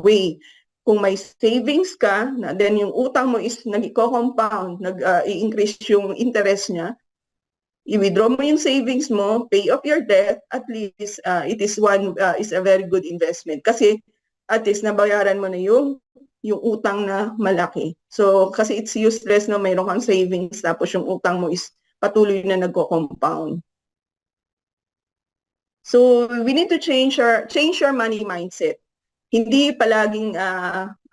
way. Kung may savings ka, then yung utang mo is nag-compound, nag-i-increase yung interest niya, i-withdraw mo yung savings mo, pay off your debt, at least it is a very good investment. Kasi at least nabayaran mo na yung utang na malaki. So, kasi it's useless na mayroon kang savings tapos yung utang mo is patuloy na nagko-compound. So, we need to change your money mindset. Hindi palaging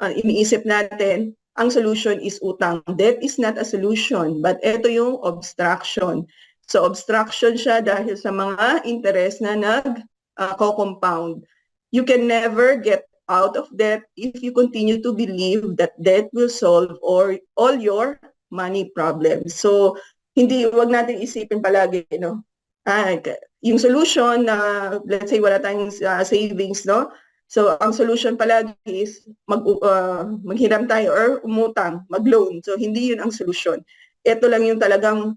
iniisip natin, ang solution is utang. Debt is not a solution, but ito yung obstruction. So, obstruction siya dahil sa mga interest na nag-compound. You can never get out of debt if you continue to believe that debt will solve all your money problems. So, wag natin isipin palagi, no? Yung solution na, let's say, wala tayong savings, no? So, ang solution palagi is maghiram tayo or umutang, mag-loan. So, hindi yun ang solution. Ito lang yung talagang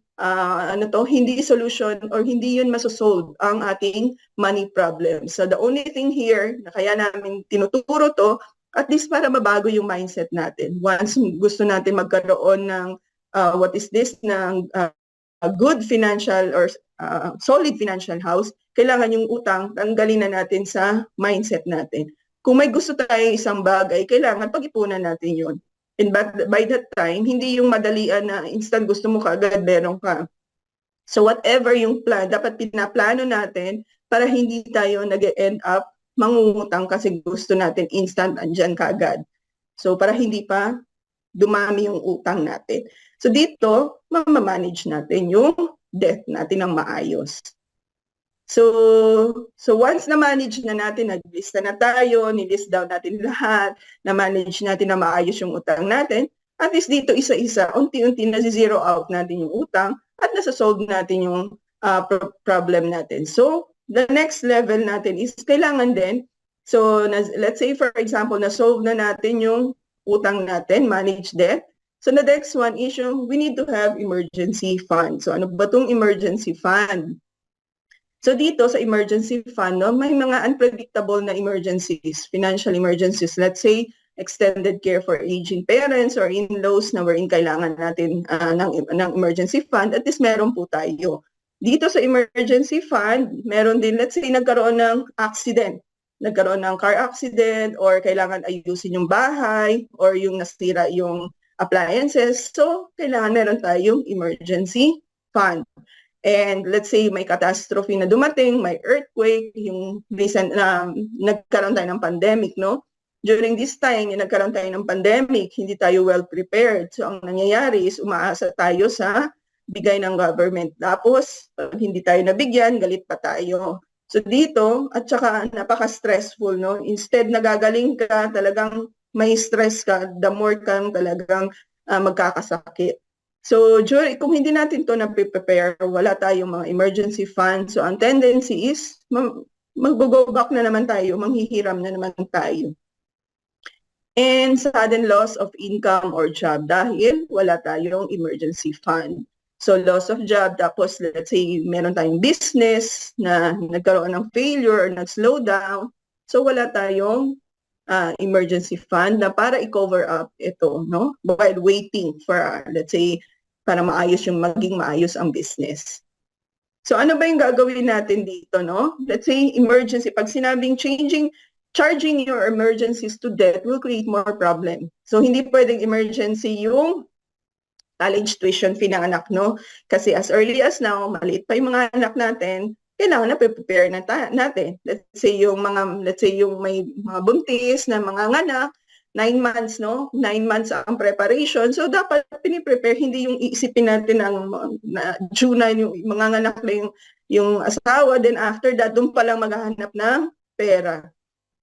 hindi solution or hindi yun masosolve ang ating money problem. So the only thing here na kaya namin tinuturo to, at least para mabago yung mindset natin. Once gusto natin magkaroon ng ng good financial or solid financial house, kailangan yung utang, tanggalin na natin sa mindset natin. Kung may gusto tayo isang bagay, kailangan pag-ipunan natin yun. And by that time, hindi yung madalian na instant gusto mo kaagad, meron ka. So whatever yung plan, dapat pinaplano natin para hindi tayo nag-end up mangungutang kasi gusto natin instant andyan kaagad. So para hindi pa dumami yung utang natin. So dito, mamamanage natin yung debt natin ng maayos. So once na-manage na natin, nag-lista na tayo, nilist down natin lahat, na-manage natin na maayos yung utang natin, at least dito isa-isa, unti-unti na-zero out natin yung utang at nasa-solve natin yung problem natin. So, the next level natin is kailangan din, so let's say for example, na-solve na natin yung utang natin, manage debt. So, the next one is we need to have emergency fund. So, ano ba itong emergency fund? So dito sa emergency fund, no, may mga unpredictable na emergencies, financial emergencies. Let's say, extended care for aging parents or in-laws na wherein kailangan natin ng emergency fund, at least meron po tayo. Dito sa emergency fund, meron din, let's say, nagkaroon ng accident. Nagkaroon ng car accident or kailangan ayusin yung bahay or yung nasira yung appliances. So, kailangan meron tayong emergency fund. And let's say may catastrophe na dumating, may earthquake, yung recent na nagkaroon tayo ng pandemic, no? During this time, yung nagkaroon tayo ng pandemic, hindi tayo well prepared. So ang nangyayari is umaasa tayo sa bigay ng government. Tapos, pag hindi tayo nabigyan, galit pa tayo. So dito, at saka napaka-stressful, no? Instead nagagaling ka, talagang may stress ka, the more kang talagang magkakasakit. So, kung hindi natin to na-prepare, wala tayong mga emergency fund. So, ang tendency is, mag-go back na naman tayo, manghihiram na naman tayo. and sudden loss of income or job dahil wala tayong emergency fund. So loss of job, tapos let's say meron tayong business na nagkaroon ng failure or nag-slow down, so wala tayong emergency fund na para i-cover up ito, no? While waiting for, let's say, para maging maayos ang business. So ano ba yung gagawin natin dito, no? Let's say emergency, pag sinabing charging your emergencies to debt will create more problem. So hindi pwedeng emergency yung college tuition fee ng anak, no? Kasi as early as now, maliit pa yung mga anak natin, kailangan na prepare natin. Let's say yung may mga buntis na mga anak, 9 months, no? 9 months ang preparation. So dapat piniprepare, hindi yung iisipin natin na June na yung mga anak na yung asawa, then after that, doon pa lang maghahanap ng pera.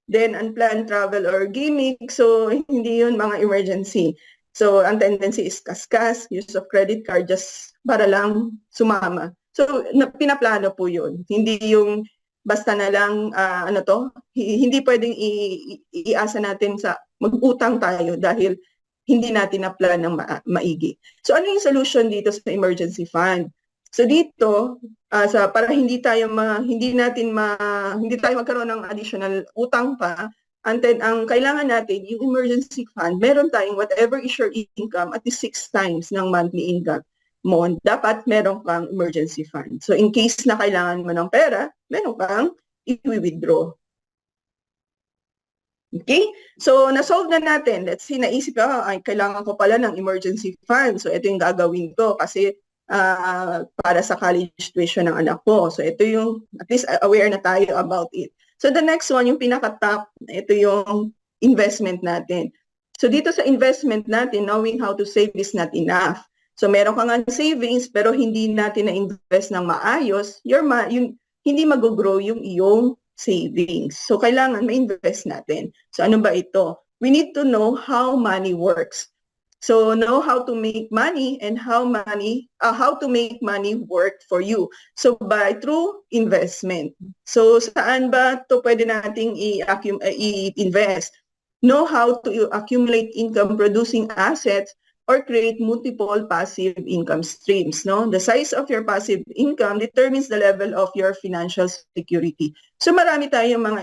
Then unplanned travel or gimmick, so hindi yun mga emergency. So, ang tendency is kaskas, use of credit card just para lang sumama. So, pinaplano po yun. Hindi yung basta na lang, hindi pwedeng iasa natin sa mag-utang tayo dahil hindi natin na-plan ng maigi. So, ano yung solution dito sa emergency fund? So, dito, para hindi tayo magkaroon ng additional utang pa, and then, ang kailangan natin, yung emergency fund, meron tayong whatever is your income at least 6 times ng monthly income mo. Dapat meron kang emergency fund. So, in case na kailangan mo ng pera, meron kang i-withdraw. Okay? So, na-solve na natin. Let's say, naisip ko, kailangan ko pala ng emergency fund. So, ito yung gagawin ko kasi para sa college tuition ng anak ko. So, ito yung, at least aware na tayo about it. So the next one, yung pinaka-top, ito yung investment natin. So dito sa investment natin, knowing how to save is not enough. So meron ka nga savings pero hindi natin na-invest ng maayos, hindi mag-grow yung iyong savings. So kailangan ma-invest natin. So ano ba ito? We need to know how money works. So know how to make money and how to make money work for you. So through investment. So saan ba to pwede nating i-invest? Know how to accumulate income producing assets or create multiple passive income streams. No, the size of your passive income determines the level of your financial security. So marami tayong mga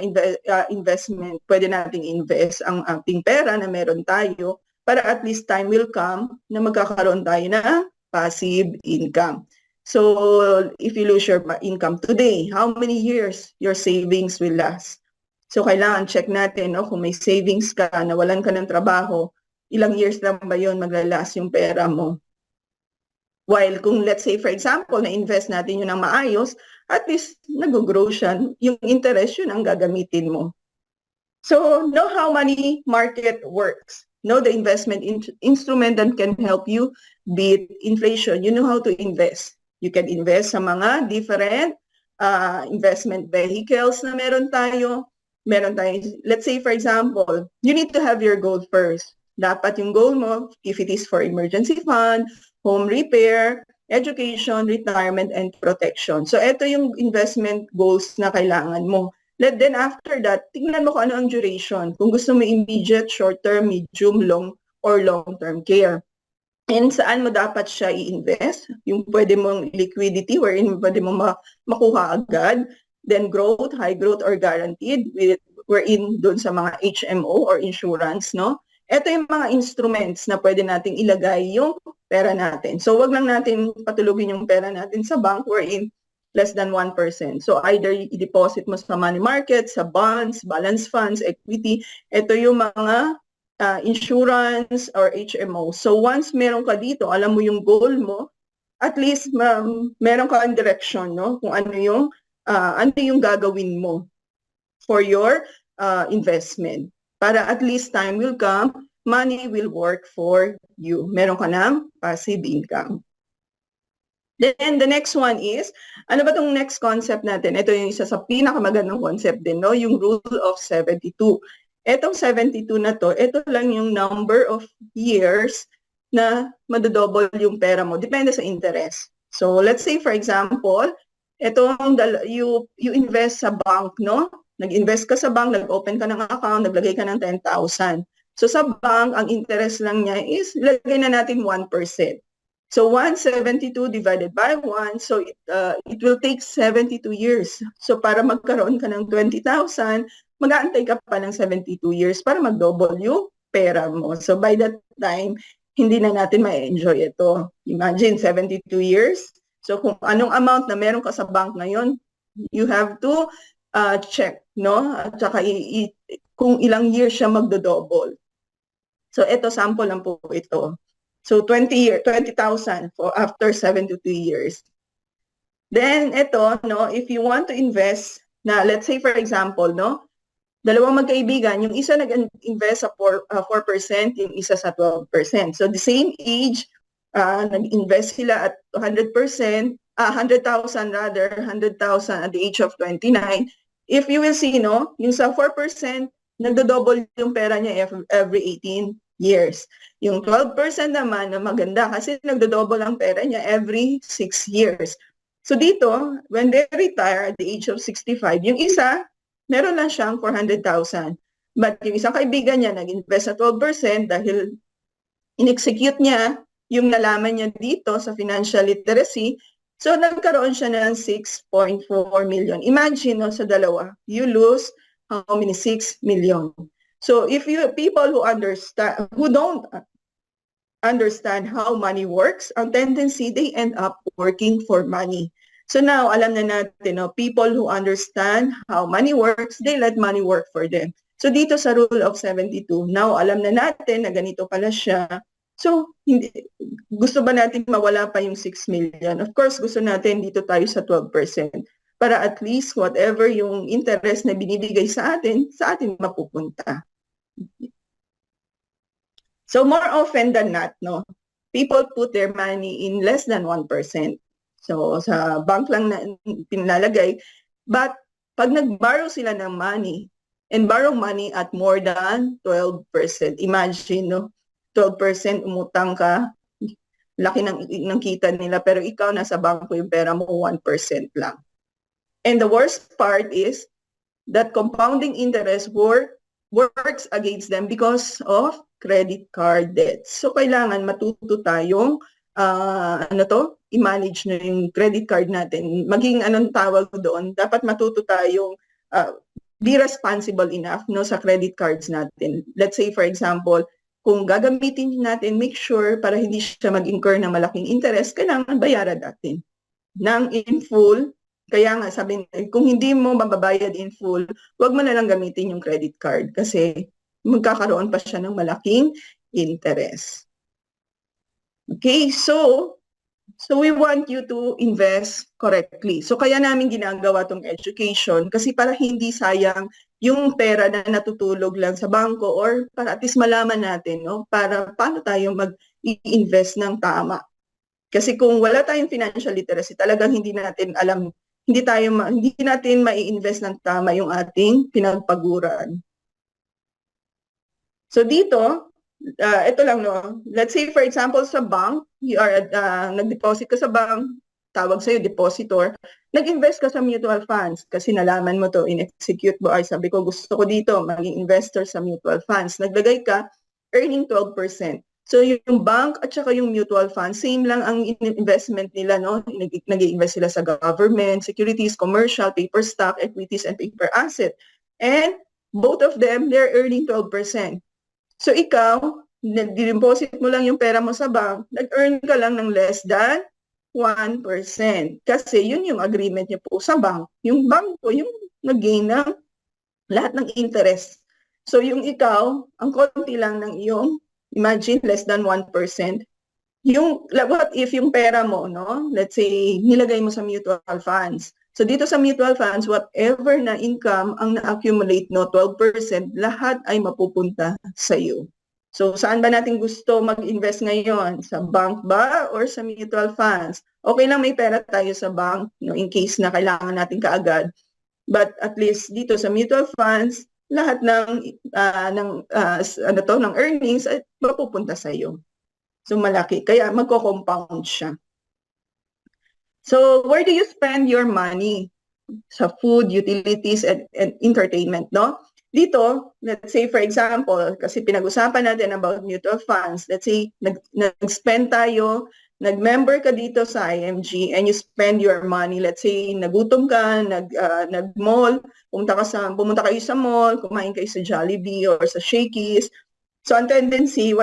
investment pwede nating invest ang ating pera na meron tayo, para at least time will come na magkakaroon tayo ng passive income. So, if you lose your income today, how many years your savings will last? So, kailangan check natin, no, kung may savings ka, nawalan ka ng trabaho, ilang years lang ba yun maglalast yung pera mo? While kung let's say, for example, na-invest natin yun ng maayos, at least nag-grow siya, yung interest yun ang gagamitin mo. So, know how money market works. Know the investment instrument that can help you beat inflation. You know how to invest. You can invest sa mga different investment vehicles na meron tayo. Let's say for example, you need to have your goal first. Dapat yung goal mo, if it is for emergency fund, home repair, education, retirement, and protection. So ito yung investment goals na kailangan mo. Then after that, tingnan mo kung ano ang duration. Kung gusto mo immediate, short-term, medium, long, or long-term care. And saan mo dapat siya i-invest? Yung pwede mong liquidity, wherein pwede mo makuha agad. Then growth, high growth, or guaranteed, wherein doon sa mga HMO or insurance, no? Ito yung mga instruments na pwede nating ilagay yung pera natin. So wag lang natin patulugin yung pera natin sa bank, wherein less than 1%. So either i-deposit mo sa money market, sa bonds, balance funds, equity. Ito yung mga insurance or HMO. So once meron ka dito, alam mo yung goal mo, at least meron ka ang direction, no? Kung ano yung gagawin mo for your investment. Para at least time will come, money will work for you. Meron ka ng passive income. Then the next one is, ano ba tong next concept natin? Ito yung isa sa pinakamagandang concept din, no? Yung rule of 72. Etong 72 na to, ito lang yung number of years na madodouble yung pera mo. Depende sa interest. So let's say for example, you invest sa bank, no? Nag-invest ka sa bank, nag-open ka ng account, naglagay ka ng 10,000. So sa bank, ang interest lang niya is, lagay na natin 1%. So 172 divided by 1, so it will take 72 years. So para magkaroon ka ng 20,000, mag-aantay ka pa ng 72 years para mag-double yung pera mo. So by that time, hindi na natin ma-enjoy ito. Imagine, 72 years. So kung anong amount na meron ka sa bank ngayon, you have to check, no? At saka kung ilang years siya magdo-double. So ito, sample lang po ito. So 20,000 for after 72 years. Then ito, no, if you want to invest na, let's say for example, no, dalawang magkaibigan, yung isa nag-invest sa 4%, yung isa sa 12%. So the same age, nag-invest sila at 100%, 100,000 rather, 100,000 at the age of 29. If you will see, no, yung sa 4%, nagdo-double yung pera niya every 18 years. Yung 12% naman na maganda kasi nagdo-double ang pera niya every 6 years. So dito, when they retire at the age of 65, yung isa, meron lang siyang 400,000. But yung isang kaibigan niya nag-invest sa 12% dahil in-execute niya yung nalaman niya dito sa financial literacy. So nagkaroon siya ng 6.4 million. Imagine, no, sa dalawa, you lose how many? 6 million. So if you people who don't understand how money works, ang tendency they end up working for money. So now alam na natin, no, people who understand how money works, they let money work for them. So dito sa rule of 72, now alam na natin na ganito pala siya. So gusto ba natin mawala pa yung 6 million? Of course, gusto natin dito tayo sa 12%. Para at least whatever yung interest na binibigay sa atin mapupunta. So more often than not, no, people put their money in less than 1%. So sa bank lang na pinalagay. But pag nag-borrow sila ng money and borrow money at more than 12%, imagine, no, 12% umutang ka, laki ng kita nila, pero ikaw nasa bangko yung pera mo 1% lang. And the worst part is that compounding interest works against them because of credit card debts. So kailangan matuto tayong i-manage na yung credit card natin. Maging anong tawag doon, dapat matuto tayong be responsible enough, no, sa credit cards natin. Let's say for example, kung gagamitin natin, make sure para hindi siya mag-incur ng malaking interest, kailangan bayaran natin ng in full. Kaya nga sabi, kung hindi mo mababayad in full, wag mo na lang gamitin yung credit card kasi magkakaroon pa siya ng malaking interest. Okay, so we want you to invest correctly. So kaya namin ginagawa tong education kasi para hindi sayang yung pera na natutulog lang sa bangko or para at least malaman natin, no, para paano tayo mag-i-invest ng tama. Kasi kung wala tayong financial literacy, talagang hindi natin alam, hindi natin mai-invest ng tama yung ating pinagpaguran. So dito, ito lang, no. Let's say for example sa bank, you are nag-deposit ka sa bank, tawag sa'yo depositor, nag-invest ka sa mutual funds kasi nalaman mo to, in-execute mo, ay sabi ko gusto ko dito, maging investor sa mutual funds. Naglagay ka, earning 12%. So yung bank at saka yung mutual fund, same lang ang investment nila, no? Nag-i-invest sila sa government, securities, commercial, paper stock, equities, and paper asset. And both of them, they're earning 12%. So ikaw, nag-deposit mo lang yung pera mo sa bank, nag-earn ka lang ng less than 1%. Kasi yun yung agreement niyo po sa bank. Yung bank po, yung nag-gain ng lahat ng interest. So yung ikaw, ang konti lang ng iyong, imagine less than 1%. Yung, what if yung pera mo, no? Let's say, nilagay mo sa mutual funds. So dito sa mutual funds, whatever na income ang na-accumulate, no, 12%, lahat ay mapupunta sa iyo. So saan ba natin gusto mag-invest ngayon? Sa bank ba or sa mutual funds? Okay lang may pera tayo sa bank, no, in case na kailangan natin kaagad. But at least dito sa mutual funds, lahat ng earnings ay mapupunta sa iyo. So malaki, kaya magko-compound siya. So where do you spend your money? Sa food, utilities, and entertainment, no? dito, let's say for example, kasi pinag-usapan natin about mutual funds, let's say nag-spend tayo, nag-member ka dito sa IMG and you spend your money, let's say nagutom ka, nag-mall, pumunta kayo sa mall, kumain kayo sa Jollibee or sa Shakey's. So ang tendency,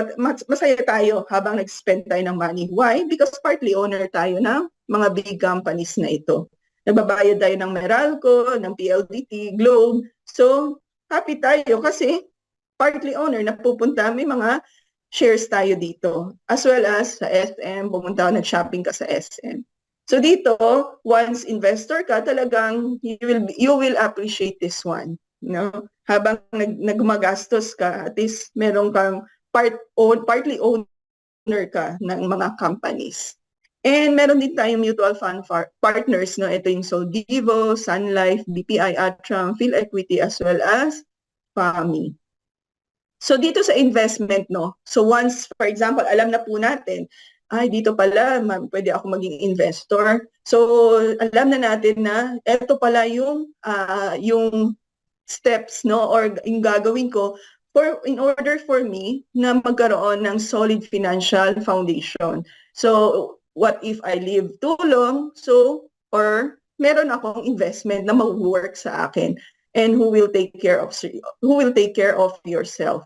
masaya tayo habang nag-spend tayo ng money. Why? Because partly owner tayo ng mga big companies na ito. Nagbabayad tayo ng Meralco, ng PLDT, Globe. So happy tayo kasi partly owner na pupunta, may mga shares tayo dito. As well as sa SM, pumunta ka, nag-shopping ka sa SM. So dito, once investor ka, talagang you will appreciate this one. No? Habang nagmagastos ka, at least meron kang partly owner ka ng mga companies. And meron din tayong mutual fund partners, no? Ito yung Soldivo, Sun Life, BPI, Atram, PhilEquity, as well as FAMI. So dito sa investment, no? So once, for example, alam na po natin, ay dito pala, pwede ako maging investor. So alam na natin na ito pala yung steps, no? Or yung gagawin ko in order for me na magkaroon ng solid financial foundation. So what if I live too long? So, or meron akong investment na mag-work sa akin and who will take care of yourself.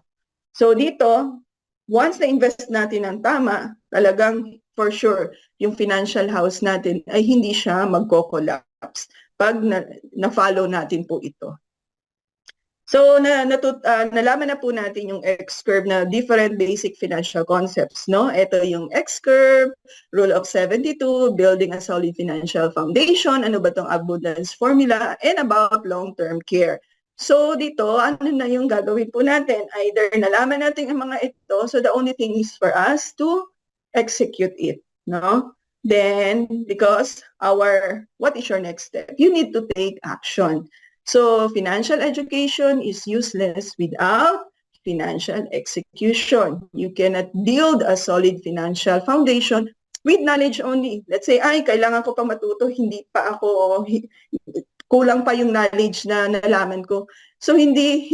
So dito, once na-invest natin ng tama, talagang for sure, yung financial house natin ay hindi siya magko-collapse pag na-follow natin po ito. So nalaman na po natin yung X-curve na different basic financial concepts, no? Ito yung X-curve, Rule of 72, building a solid financial foundation, ano ba tong abundance formula, and about long-term care. So dito, ano na yung gagawin po natin? Either nalaman natin ang mga ito, so the only thing is for us to execute it, no? Then, because what is your next step? You need to take action. So financial education is useless without financial execution. You cannot build a solid financial foundation with knowledge only. Let's say, ay, kailangan ko pa matuto, kulang pa yung knowledge na nalaman ko. So hindi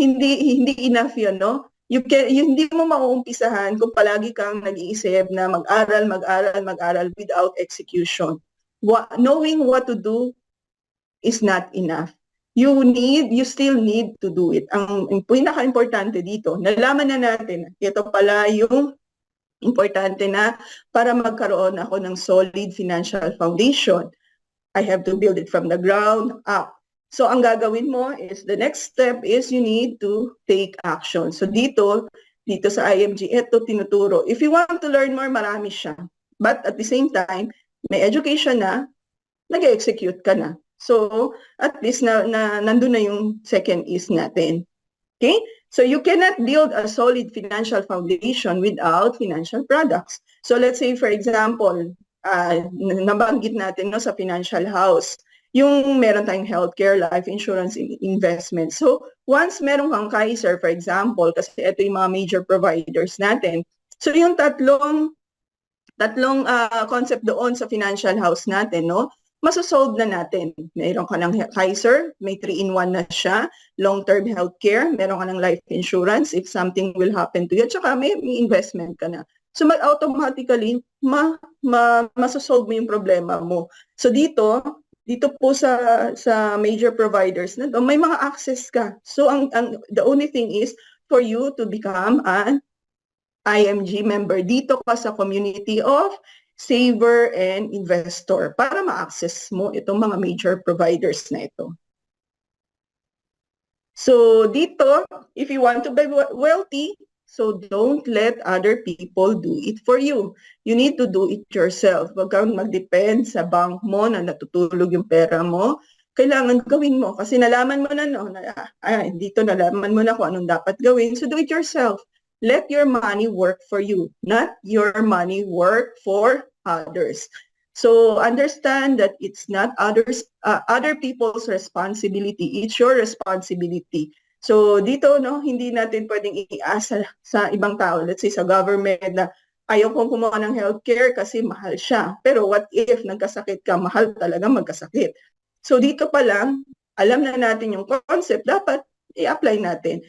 enough yun, no? Hindi mo mauumpisahan kung palagi kang nag-iisip na mag-aral without execution. Knowing what to do is not enough. You still need to do it. Ang pinaka-importante dito, nalaman na natin, ito pala yung importante na para magkaroon ako ng solid financial foundation. I have to build it from the ground up. So ang gagawin mo is, the next step is you need to take action. So dito sa IMG, ito tinuturo. If you want to learn more, marami siya. But at the same time, may education na, nag-execute ka na. So, at least nandun na yung second is natin. Okay? So, you cannot build a solid financial foundation without financial products. So, let's say, for example, nabanggit natin, no, sa financial house, yung meron tayong healthcare, life insurance, investment. So, once meron kang Kaiser, for example, kasi ito yung mga major providers natin. So, yung tatlong concept doon sa financial house natin, no? Masosolve na natin. Meron ka ng Kaiser, may 3-in-1 na siya, long-term healthcare, meron ka ng life insurance if something will happen to you, at saka may investment ka na. So automatically, masosolve mo yung problema mo. So dito po sa major providers na may mga access ka. So the only thing is for you to become an IMG member. Dito ka sa community of saver and investor para ma-access mo itong mga major providers na ito. So dito, if you want to be wealthy, so don't let other people do it for you. You need to do it yourself. Huwag kang mag-depend sa bank mo na natutulog yung pera mo. Kailangan gawin mo kasi nalaman mo na, no, dito nalaman mo na kung anong dapat gawin. So do it yourself. Let your money work for you, not your money work for others. So understand that it's not other people's responsibility. It's your responsibility. So dito, no, hindi natin pwedeng iasa sa ibang tao. Let's say sa government na ayaw kong kumuha ng healthcare kasi mahal siya. Pero what if nagkasakit ka, mahal talaga magkasakit. So dito pa lang, alam na natin yung concept, dapat i-apply natin.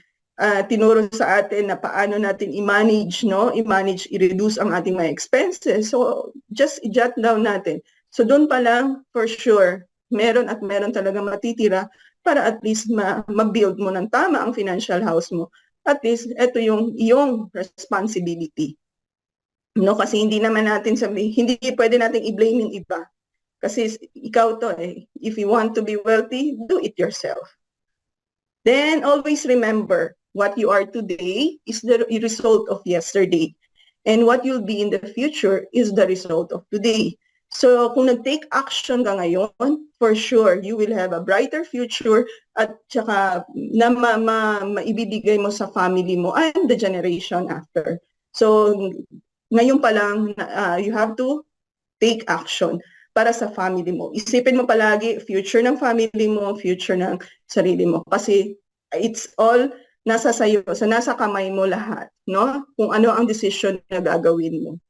Tinuro sa atin na paano natin i-manage, no? I-reduce ang ating mga expenses. So, just i-jot down natin. So, doon pa lang, for sure, meron at meron talaga matitira para at least ma-build mo ng tama ang financial house mo. At least, ito yung iyong responsibility. No? Kasi hindi naman natin hindi pwede natin i-blame yung iba. Kasi ikaw to eh. If you want to be wealthy, do it yourself. Then always remember, what you are today is the result of yesterday. And what you'll be in the future is the result of today. So kung nag-take action ka ngayon, for sure, you will have a brighter future at saka na maibibigay mo sa family mo and the generation after. So ngayon pa lang, you have to take action para sa family mo. Isipin mo palagi, future ng family mo, future ng sarili mo. Kasi it's all nasa sayo, nasa kamay mo lahat, no? Kung ano ang decision na gagawin mo.